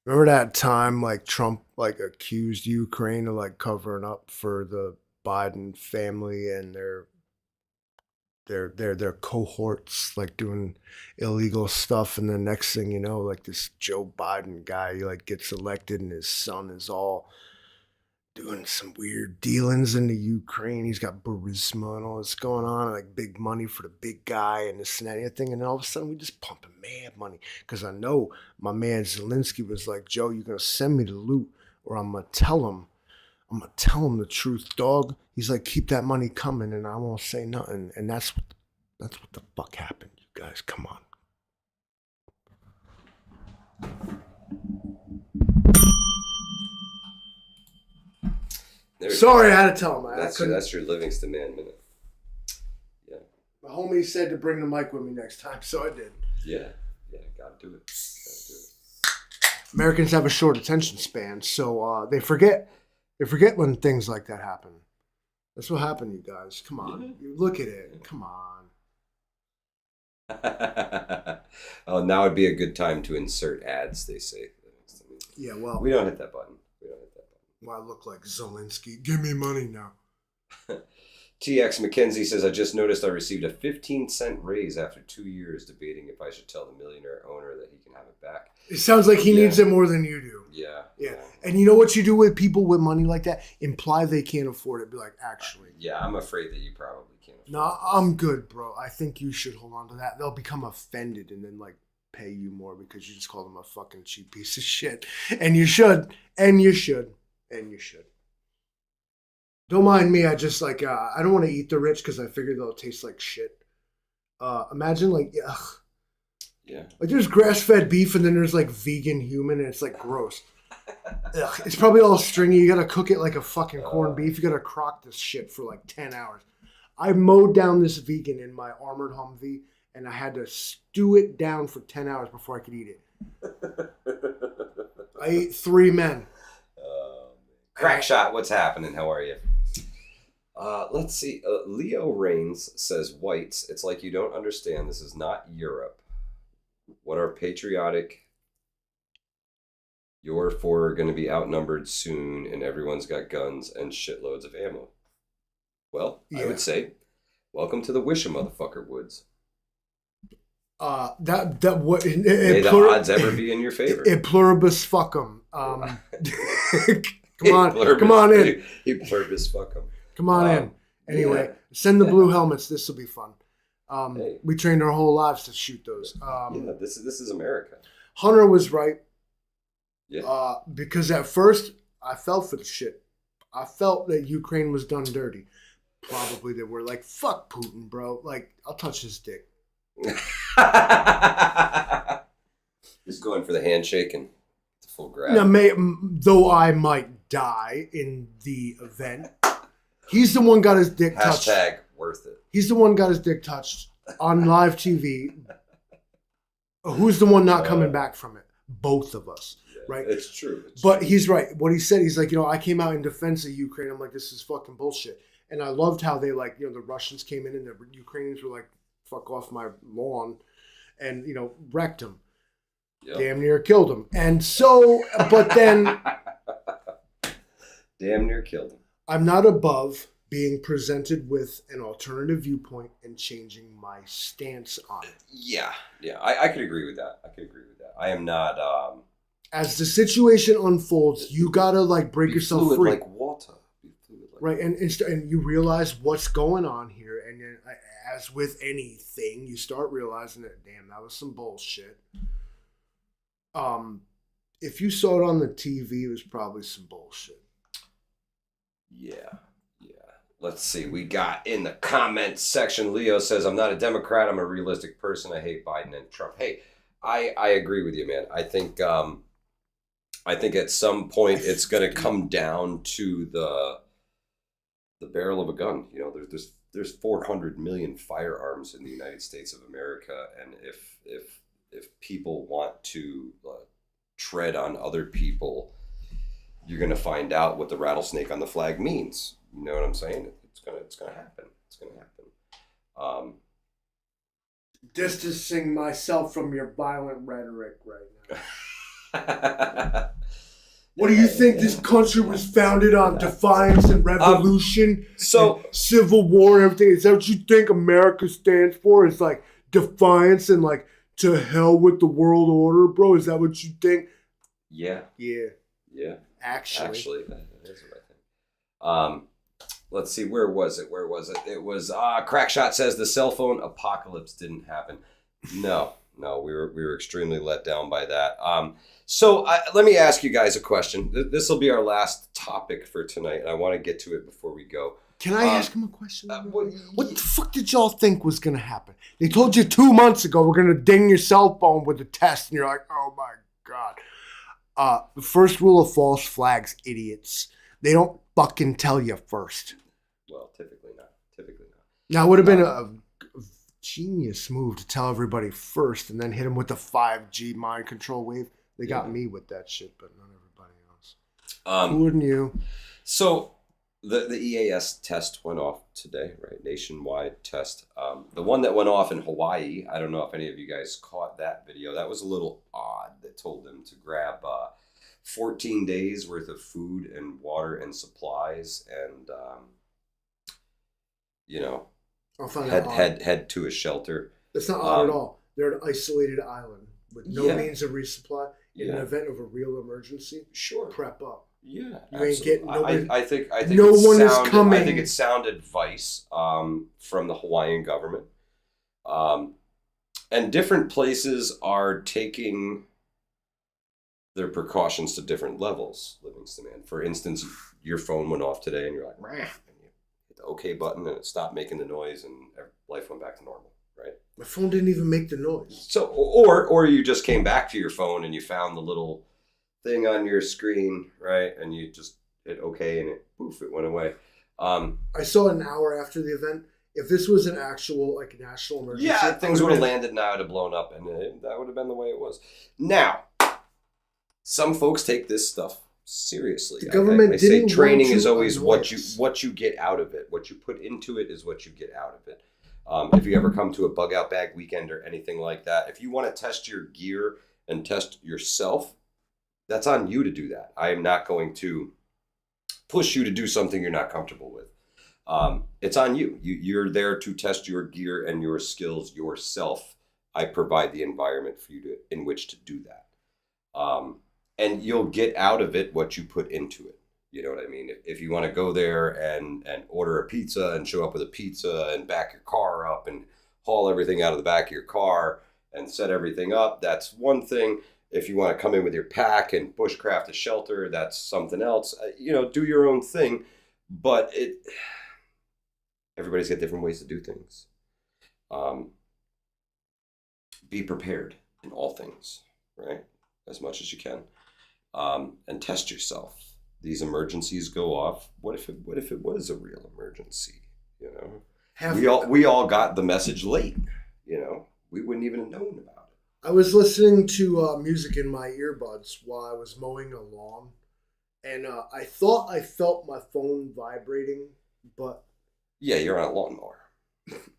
Remember that time like Trump like accused Ukraine of like covering up for the Biden family and their cohorts, like doing illegal stuff, and the next thing you know, like this Joe Biden guy, he like gets elected, and his son is all doing some weird dealings in the Ukraine. He's got Burisma and all this going on, like big money for the big guy and this and that and the thing. And then all of a sudden, we just pumping mad money because I know my man Zelensky was like, Joe, you're gonna send me the loot, or I'm gonna tell him the truth, dog. He's like, keep that money coming, and I won't say nothing. And that's what the fuck happened, you guys. Come on. Sorry, I had to tell him.
That's your Livingston man minute. Yeah.
My homie said to bring the mic with me next time, so I did.
Yeah, gotta do it.
Americans have a short attention span, so they forget. They forget when things like that happen. That's what happened, you guys. Come on. You look at it. Come on.
Oh, now would be a good time to insert ads, they say.
Yeah, well.
We don't hit that button.
Well, I look like Zelensky. Give me money now.
TX McKenzie says, I just noticed I received a 15-cent raise after 2 years debating if I should tell the millionaire owner that he can have it back.
It sounds like he needs it more than you do.
Yeah.
And you know what you do with people with money like that? Imply they can't afford it. Be like, actually.
Yeah, I'm afraid that you probably can't afford it.
No, I'm good, bro. I think you should hold on to that. They'll become offended and then, like, pay you more because you just call them a fucking cheap piece of shit. And you should. And you should. And you should. Don't mind me. I just like I don't want to eat the rich because I figure they'll taste like shit. Imagine like
yeah.
Like there's grass-fed beef and then there's like vegan human and it's like gross. Ugh. It's probably all stringy. You gotta cook it like a fucking corned beef. You gotta crock this shit for like 10 hours. I mowed down this vegan in my armored Humvee and I had to stew it down for 10 hours before I could eat it. I ate 3 men.
Crackshot, what's happening? How are you? Let's see. Leo Reigns says, whites, it's like you don't understand. This is not Europe. What are patriotic? You're four are going to be outnumbered soon, and everyone's got guns and shitloads of ammo. Well, yeah. I would say, welcome to the wish a motherfucker woods.
What?
May the odds ever be in your favor.
In pluribus fuckum. Come on in.
He pluribus fuckum.
Come on in. Anyway, send the blue helmets. This will be fun. We trained our whole lives to shoot those.
This is America.
Hunter was right.
Yeah.
Because at first I felt for the shit. I felt that Ukraine was done dirty. Probably they were like, fuck Putin, bro. Like, I'll touch his dick.
He's going for the handshake and the full grab.
Now, though I might die in the event, he's the one got his dick touched.
Hashtag worth it.
He's the one got his dick touched on live TV. Who's the one not coming back from it? Both of us, right?
It's true.
But he's right. What he said, he's like, I came out in defense of Ukraine. I'm like, this is fucking bullshit. And I loved how they the Russians came in and the Ukrainians were like, fuck off my lawn, and wrecked him. Yep. Damn near killed him. And so, but then
damn near killed him.
I'm not above being presented with an alternative viewpoint and changing my stance on it.
Yeah. I could agree with that. I am not.
As the situation unfolds, you gotta break yourself free.
Like water.
Right, and you realize what's going on here, and then, as with anything, you start realizing that, damn, that was some bullshit. If you saw it on the TV, it was probably some bullshit.
Yeah. Let's see. We got in the comments section. Leo says, "I'm not a Democrat. I'm a realistic person. I hate Biden and Trump." Hey, I agree with you, man. I think at some point it's going to come down to the barrel of a gun. There's 400 million firearms in the United States of America, and if people want to tread on other people, you're going to find out what the rattlesnake on the flag means. You know what I'm saying? It's gonna happen.
Distancing myself from your violent rhetoric right now. What do you think this country was founded on? Defiance and revolution, and civil war and everything? Is that what you think America stands for? It's like defiance and to hell with the world order, bro? Is that what you think?
Yeah. Actually, that is what I think. Let's see, where was it? It was Crackshot says the cell phone apocalypse didn't happen. No, we were extremely let down by that. So let me ask you guys a question. This will be our last topic for tonight, and I want to get to it before we go.
Can I ask him a question? What the fuck did y'all think was going to happen? They told you 2 months ago we're going to ding your cell phone with a test, and you're like, oh my God. The first rule of false flags, idiots. They don't fucking tell you first.
Well, typically not.
Now, it would have been a genius move to tell everybody first and then hit them with the 5G mind control wave. They got me with that shit, but not everybody else. Wouldn't you?
So the EAS test went off today, right? Nationwide test. The one that went off in Hawaii, I don't know if any of you guys caught that video. That was a little odd. They told them to grab 14 days worth of food and water and supplies, and head to a shelter.
That's not odd at all. They're an isolated island with no means of resupply. In an event of a real emergency, prep up.
Yeah,
you ain't getting nobody.
I think
no one is coming.
I think it's sound advice from the Hawaiian government, and different places are taking their precautions to different levels, Livingston, man. For instance, your phone went off today and you're like, and you hit the OK button and it stopped making the noise and life went back to normal, right?
My phone didn't even make the noise.
So, or you just came back to your phone and you found the little thing on your screen, right? And you just hit OK and it went away.
I saw an hour after the event. If this was an actual national emergency,
things would have landed now, it would have blown up, and that would have been the way it was. Now, some folks take this stuff seriously.
The government
I say training is always what you get out of it. What you put into it is what you get out of it. If you ever come to a bug out bag weekend or anything like that, if you want to test your gear and test yourself, that's on you to do that. I am not going to push you to do something you're not comfortable with. It's on you. You're there to test your gear and your skills yourself. I provide the environment for you in which to do that. And you'll get out of it what you put into it. You know what I mean? If you want to go there and order a pizza and show up with a pizza and back your car up and haul everything out of the back of your car and set everything up, that's one thing. If you want to come in with your pack and bushcraft a shelter, that's something else. Do your own thing. But everybody's got different ways to do things. Be prepared in all things, right? As much as you can, and test yourself. These emergencies go off. What if it was a real emergency? You know, we all got the message late. You know, we wouldn't even have known about it.
I was listening to music in my earbuds while I was mowing a lawn, and I thought I felt my phone vibrating, but
Yeah, you're on a lawnmower.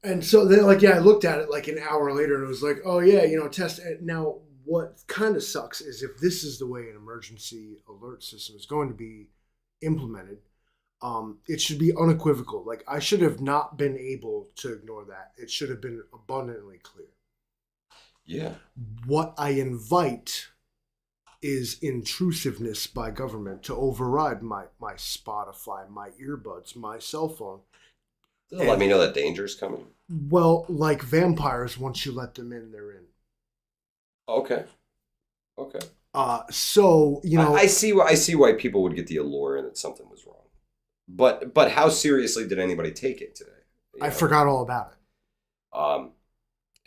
and so then I looked at it like an hour later, and it was like, oh yeah, test it now. What kind of sucks is if this is the way an emergency alert system is going to be implemented, it should be unequivocal. Like, I should have not been able to ignore that. It should have been abundantly clear.
Yeah.
What I invite is intrusiveness by government to override my Spotify, my earbuds, my cell phone.
Let me know that danger's coming.
Well, like vampires, once you let them in, they're in.
Okay.
So
I see why people would get the allure and that something was wrong, but how seriously did anybody take it today?
I forgot all about it.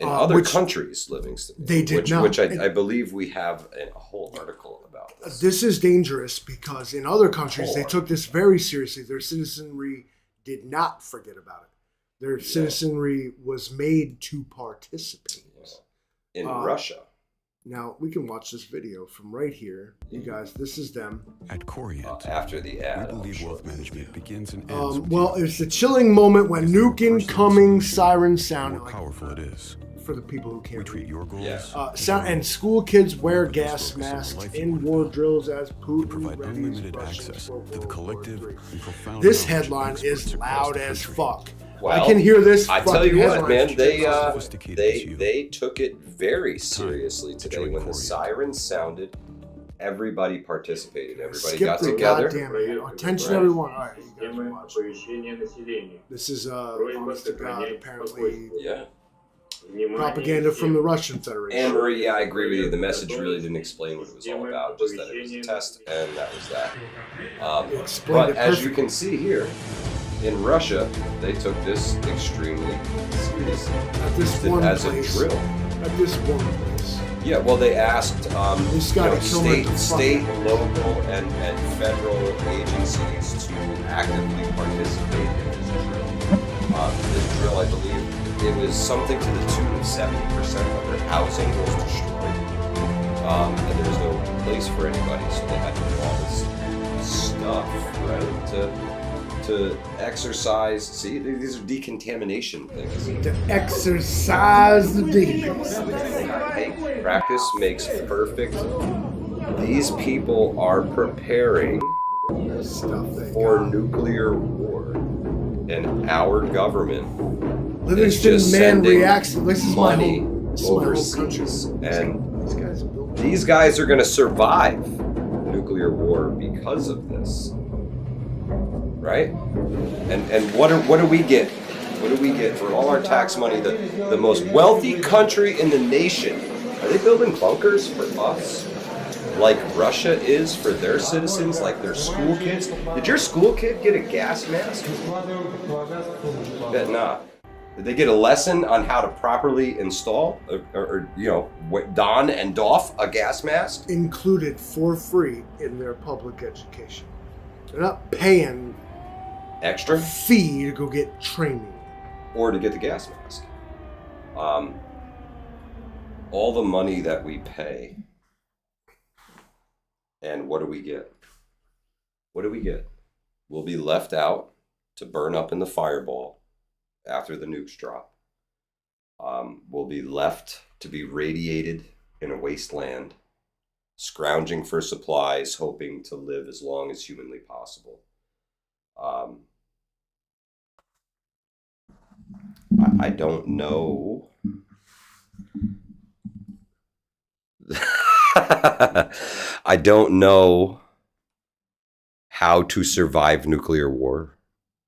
In other countries, Livingston,
they did not.
Which I believe we have a whole article about this.
This is dangerous because in other countries they took this very seriously. Their citizenry did not forget about it. Their citizenry was made to participate.
In Russia.
Now, we can watch this video from right here. You guys, this is them.
At Corient,
after the ad,
we believe wealth management begins and ends
well, it's a chilling moment when nuke incoming sirens sound.
How powerful it is.
For the people who can't
We treat
read.
your goals.
And school kids wear gas masks in war drills as Putin
provide
readies
unlimited
Russians
access
for
to the
World
collective
War III.
and profound
This
knowledge of
headline
experts
is
across
loud
the
as
country.
fuck.
Well,
I can hear this.
I tell you what, man,
Sophisticated as you.
they took it very seriously today
join
when the
Corient.
sirens sounded. Everybody participated. Everybody
Skip
got
the
together.
goddamn ad. Attention,
Right.
everyone. All right, you guys watch. This is honest to God, apparently
Yeah.
propaganda from the Russian Federation.
Anne Marie, I agree with you. The message really didn't explain what it was all about, just that it was a test, and that was that.
Explained
But
it
as you
perfectly.
can see here, in Russia, they took this extremely seriously.
At this
Used it
one
as
place.
a drill.
At this one place.
Yeah, well, they asked
This guy killed
state,
the fuck
state,
out.
local, and federal agencies to actively participate in this drill. This drill, I believe, it was something to the tune of 70% of their housing was destroyed, and there was no place for anybody, so they had to do all this stuff, right, to exercise. See, these are decontamination things.
To exercise the demons.
Hey, practice makes perfect. These people are preparing
Stuff they
for
got.
nuclear war, and our government is
Livingston
just
man
sending
reacts. This is my
money
home. This is my home
overseas,
country.
and
These guys built
these guys are going to survive nuclear war because of this, right? And what do we get? What do we get for all our tax money? The most wealthy country in the nation. Are they building bunkers for us? Like Russia is for their citizens, like their school kids? Did your school kid get a gas mask? Bet not. Did they get a lesson on how to properly install or don and doff a gas mask?
included for free in their public education. They're not paying a
Extra?
fee to go get training.
Or to get the gas mask. All the money that we pay, and what do we get? What do we get? We'll be left out to burn up in the fireball after the nukes drop. We'll be left to be radiated in a wasteland, scrounging for supplies, hoping to live as long as humanly possible. I don't know. I don't know how to survive nuclear war.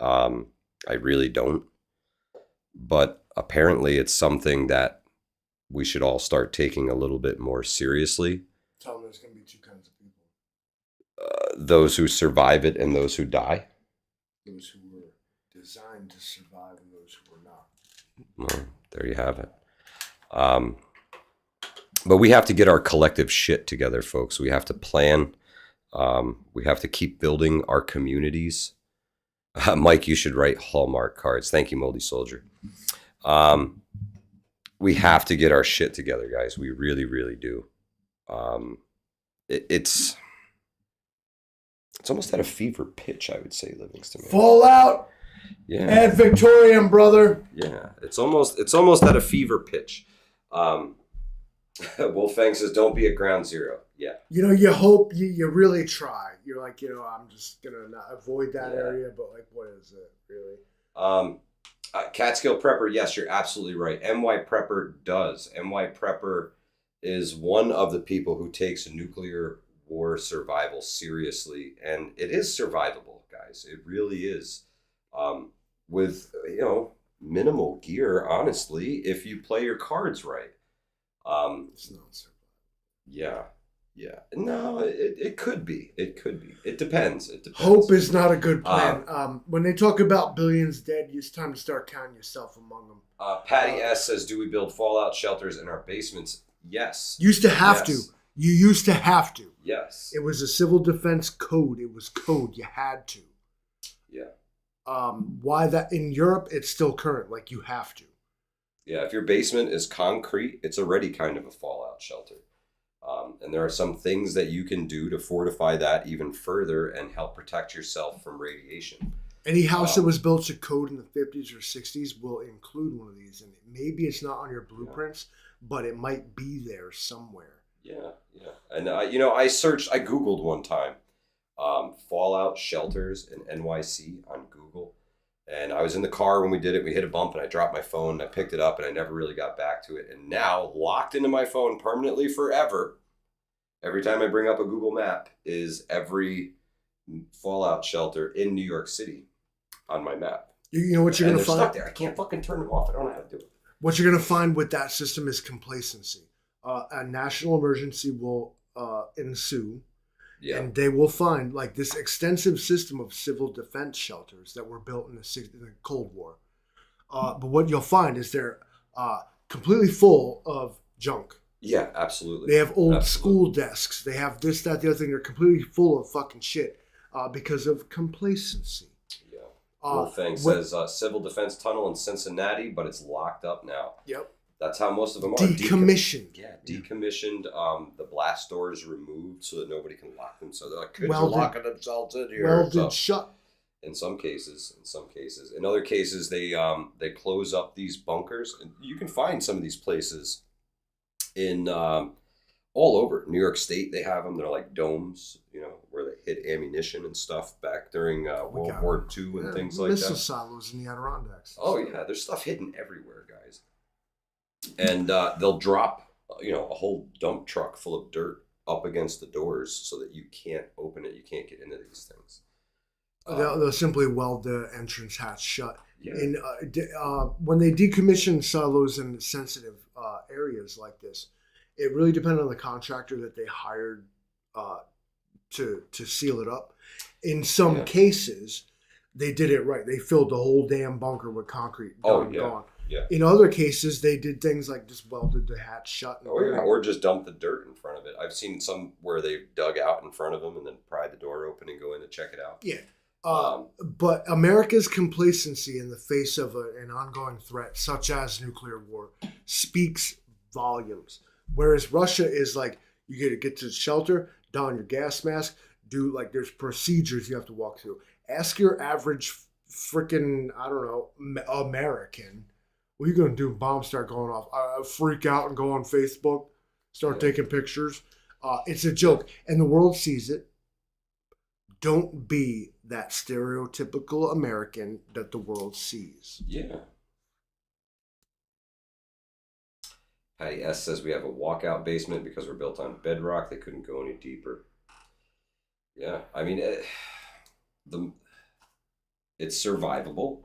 I really don't. But apparently it's something that we should all start taking a little bit more seriously.
Tell them there's going to be two kinds of people.
Those who survive it and those who die.
Those who were designed to survive and those who were not.
Well, there you have it. But we have to get our collective shit together, folks. We have to plan. We have to keep building our communities. Mike, you should write Hallmark cards. Thank you, Moldy Soldier. We have to get our shit together, guys. We really, really do. It's almost at a fever pitch, I would say, Livingston.
Fallout.
Yeah.
Ad Victoriam, brother.
Yeah. It's almost at a fever pitch. Wolfgang says, "Don't be a ground zero." Yeah.
You know, you hope you really try. You're like, I'm just gonna not avoid that area, but like, what is it really?
Catskill Prepper, yes, you're absolutely right. NY Prepper does. NY Prepper is one of the people who takes nuclear war survival seriously, and it is survivable, guys. It really is. With minimal gear, honestly, if you play your cards right.
It's not survival.
Yeah. No, it could be. It could be. It depends.
Hope is not a good plan. When they talk about billions dead, it's time to start counting yourself among them.
Patty S says, "Do we build fallout shelters in our basements?" Yes.
Used to have to. You used to have to.
Yes.
It was a civil defense code. It was code. You had to.
Yeah.
Why that in Europe? It's still current. Like you have to.
Yeah. If your basement is concrete, it's already kind of a fallout shelter. And there are some things that you can do to fortify that even further and help protect yourself from radiation.
Any house that was built to code in the 50s or 60s will include one of these. And maybe it's not on your blueprints, but it might be there somewhere.
Yeah. And, I Googled one time fallout shelters in NYC on Google. And I was in the car when we did it. We hit a bump and I dropped my phone and I picked it up and I never really got back to it. And now locked into my phone permanently forever, every time I bring up a Google map, is every fallout shelter in New York City on my map.
You know what you're going to find?
Stuck there. I can't fucking turn them off. I don't know how to do it.
What you're going to find with that system is complacency. A national emergency will ensue. Yeah. And they will find like this extensive system of civil defense shelters that were built in the Cold War. But what you'll find is they're completely full of junk.
Yeah, absolutely.
They have old school desks. They have this, that, the other thing. They're completely full of fucking shit because of complacency.
Yeah. Wolfgang says civil defense tunnel in Cincinnati, but it's locked up now.
Yep.
That's how most of them are.
Decommissioned.
Decommissioned. The blast doors removed so that nobody can lock them. So they're like, kids are locking themselves in here.
Welded shut.
In some cases. In other cases, they close up these bunkers. And you can find some of these places in all over New York State. They have them. They're like domes, where they hid ammunition and stuff back during World War II and things like that.
Missile silos in the Adirondacks.
Oh yeah, there's stuff hidden everywhere, guys. And they'll drop, a whole dump truck full of dirt up against the doors so that you can't open it. You can't get into these things.
They'll simply weld the entrance hatch shut.
Yeah.
And when they decommission silos in sensitive areas like this, it really depends on the contractor that they hired to seal it up. In some cases, they did it right. They filled the whole damn bunker with concrete. Gone.
Yeah.
In other cases, they did things like just welded the hatch shut.
Or just dumped the dirt in front of it. I've seen some where they dug out in front of them and then pried the door open and go in to check it out.
Yeah. But America's complacency in the face of an ongoing threat, such as nuclear war, speaks volumes. Whereas Russia is like, you got to get to the shelter, don your gas mask, there's procedures you have to walk through. Ask your average freaking, American. What are you going to do? Bombs start going off. I freak out and go on Facebook, start taking pictures. It's a joke. And the world sees it. Don't be that stereotypical American that the world sees.
Yeah. Patty S says we have a walkout basement because we're built on bedrock. They couldn't go any deeper. Yeah. I mean, it's survivable.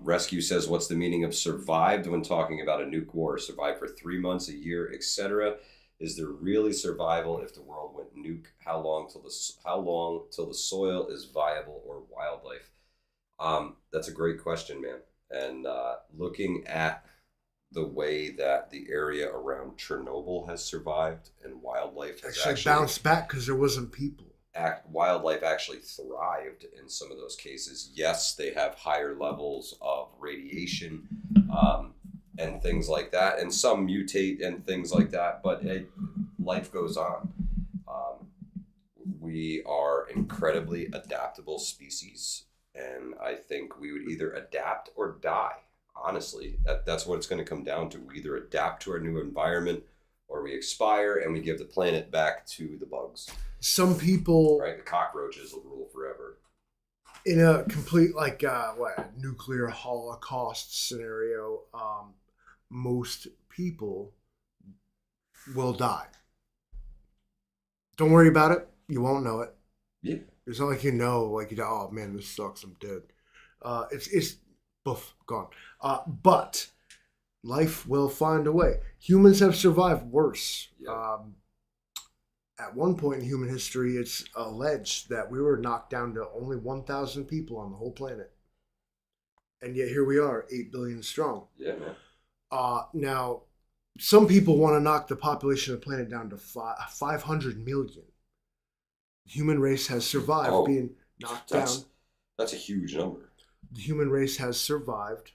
Rescue says, what's the meaning of survived when talking about a nuke war? Survived for 3 months, a year, etc. Is there really survival if the world went nuke? How long till the soil is viable or wildlife? That's a great question, man. And looking at the way that the area around Chernobyl has survived and wildlife has
actually bounced back because there wasn't people.
Wildlife actually thrived in some of those cases. Yes, they have higher levels of radiation and things like that, and some mutate and things like that, but life goes on. We are incredibly adaptable species, and I think we would either adapt or die. Honestly, that's what it's going to come down to. We either adapt to our new environment or we expire and we give the planet back to the bugs.
Some people,
right? The cockroaches will rule forever.
In a complete nuclear holocaust scenario, most people will die. Don't worry about it. You won't know it.
Yeah.
It's not like oh man, this sucks, I'm dead. It's gone. But life will find a way. Humans have survived worse. Yeah. At one point in human history, it's alleged that we were knocked down to only 1,000 people on the whole planet. And yet here we are, 8 billion strong.
Yeah, man.
Now, some people want to knock the population of the planet down to 500 million. The human race has survived being knocked down.
That's a huge number.
The human race has survived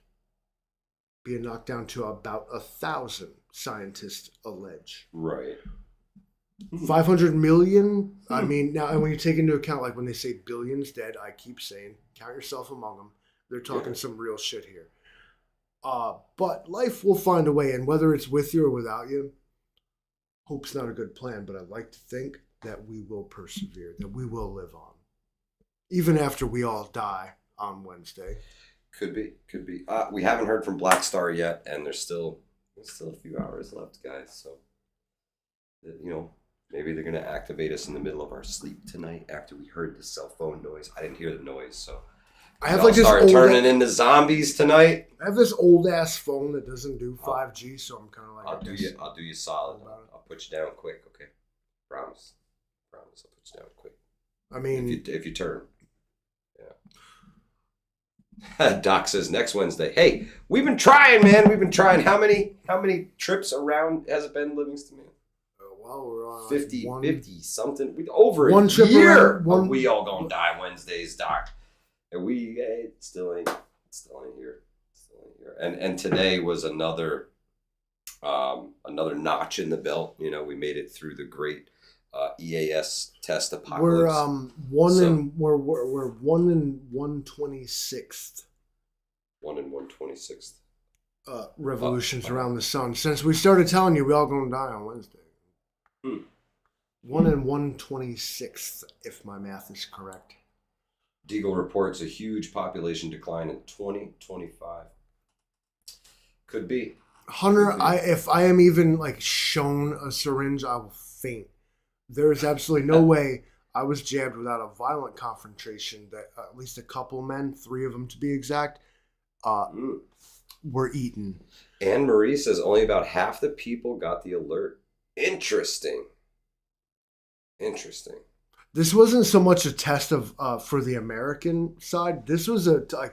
being knocked down to about 1,000, scientists allege.
Right.
500 million? I mean, now, and when you take into account, like when they say billions dead, I keep saying, count yourself among them. They're talking some real shit here. But life will find a way, and whether it's with you or without you, hope's not a good plan, but I'd like to think that we will persevere, that we will live on. Even after we all die on Wednesday.
Could be. We haven't heard from Black Star yet, and there's still a few hours left, guys. So, maybe they're going to activate us in the middle of our sleep tonight after we heard the cell phone noise. I didn't hear the noise, so
I have like this
start turning into zombies tonight.
I have this old ass phone that doesn't do 5G, so I'm kind of like.
I'll do you solid. I'll put you down quick, okay? Promise. I'll put you down quick.
I mean,
if you turn. Yeah. Doc says next Wednesday. Hey, we've been trying, man. We've been trying. How many trips around has it been, Livingston, man?
Well, we're on
50 something. Over
one
a
trip
year.
Around,
we all gonna die Wednesdays, Doc. And we still ain't here. And today was another notch in the belt. We made it through the great EAS test apocalypse.
We're 1 in 1/26th.
1 in 1/26th.
Revolutions around the sun. Since we started telling you we all gonna die on Wednesday. 1 in 1/26th, if my math is correct.
Deagle reports a huge population decline in 2025. Could be.
Hunter, if I am even shown a syringe, I will faint. There is absolutely no way I was jabbed without a violent confrontation that at least a couple men, 3 of them to be exact, were eaten.
Anne Marie says only about half the people got the alert. Interesting.
This wasn't so much a test of for the American side. This was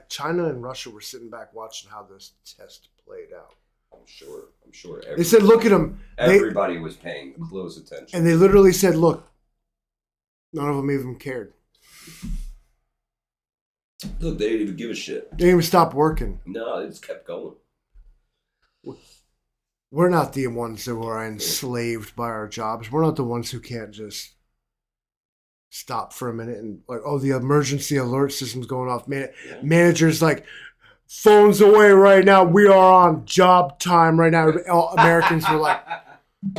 China and Russia were sitting back watching how this test played out.
I'm sure.
They said, "Look at them."
Everybody was paying close attention,
and they literally said, "Look." None of them even cared.
Look, they didn't even give a shit.
They didn't even stop working.
No, they just kept going.
We're not the ones that were enslaved by our jobs. We're not the ones who can't just stop for a minute and the emergency alert system's going off. Managers phones away right now. We are on job time right now. All Americans were like,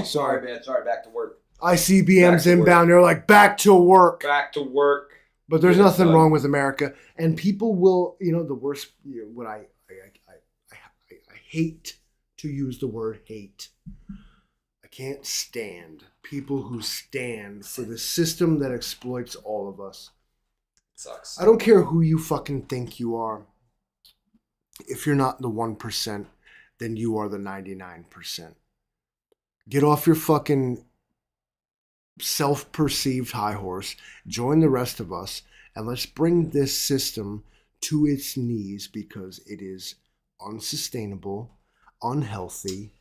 sorry, man. Sorry, back to work.
ICBM's inbound. They're like, back to work.
Back to work.
But there's nothing wrong with America. And people will, the worst, what I hate to use the word hate. I can't stand people who stand for the system that exploits all of us.
It sucks.
I don't care who you fucking think you are. If you're not the 1%, then you are the 99%. Get off your fucking self-perceived high horse. Join the rest of us, and let's bring this system to its knees because it is unsustainable, unhealthy,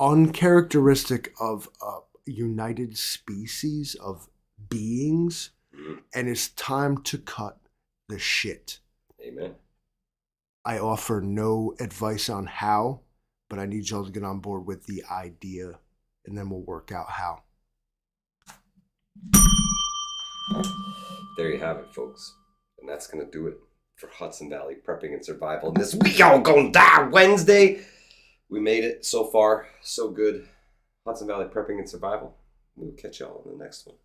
uncharacteristic of a united species of beings, and it's time to cut the shit.
Amen.
I offer no advice on how, but I need y'all to get on board with the idea, and then we'll work out how.
There you have it, folks. And that's going to do it for Hudson Valley Prepping and Survival. And this We All Gonna Die Wednesday. We made it so far. So good. Hudson Valley Prepping and Survival. We'll catch y'all on the next one.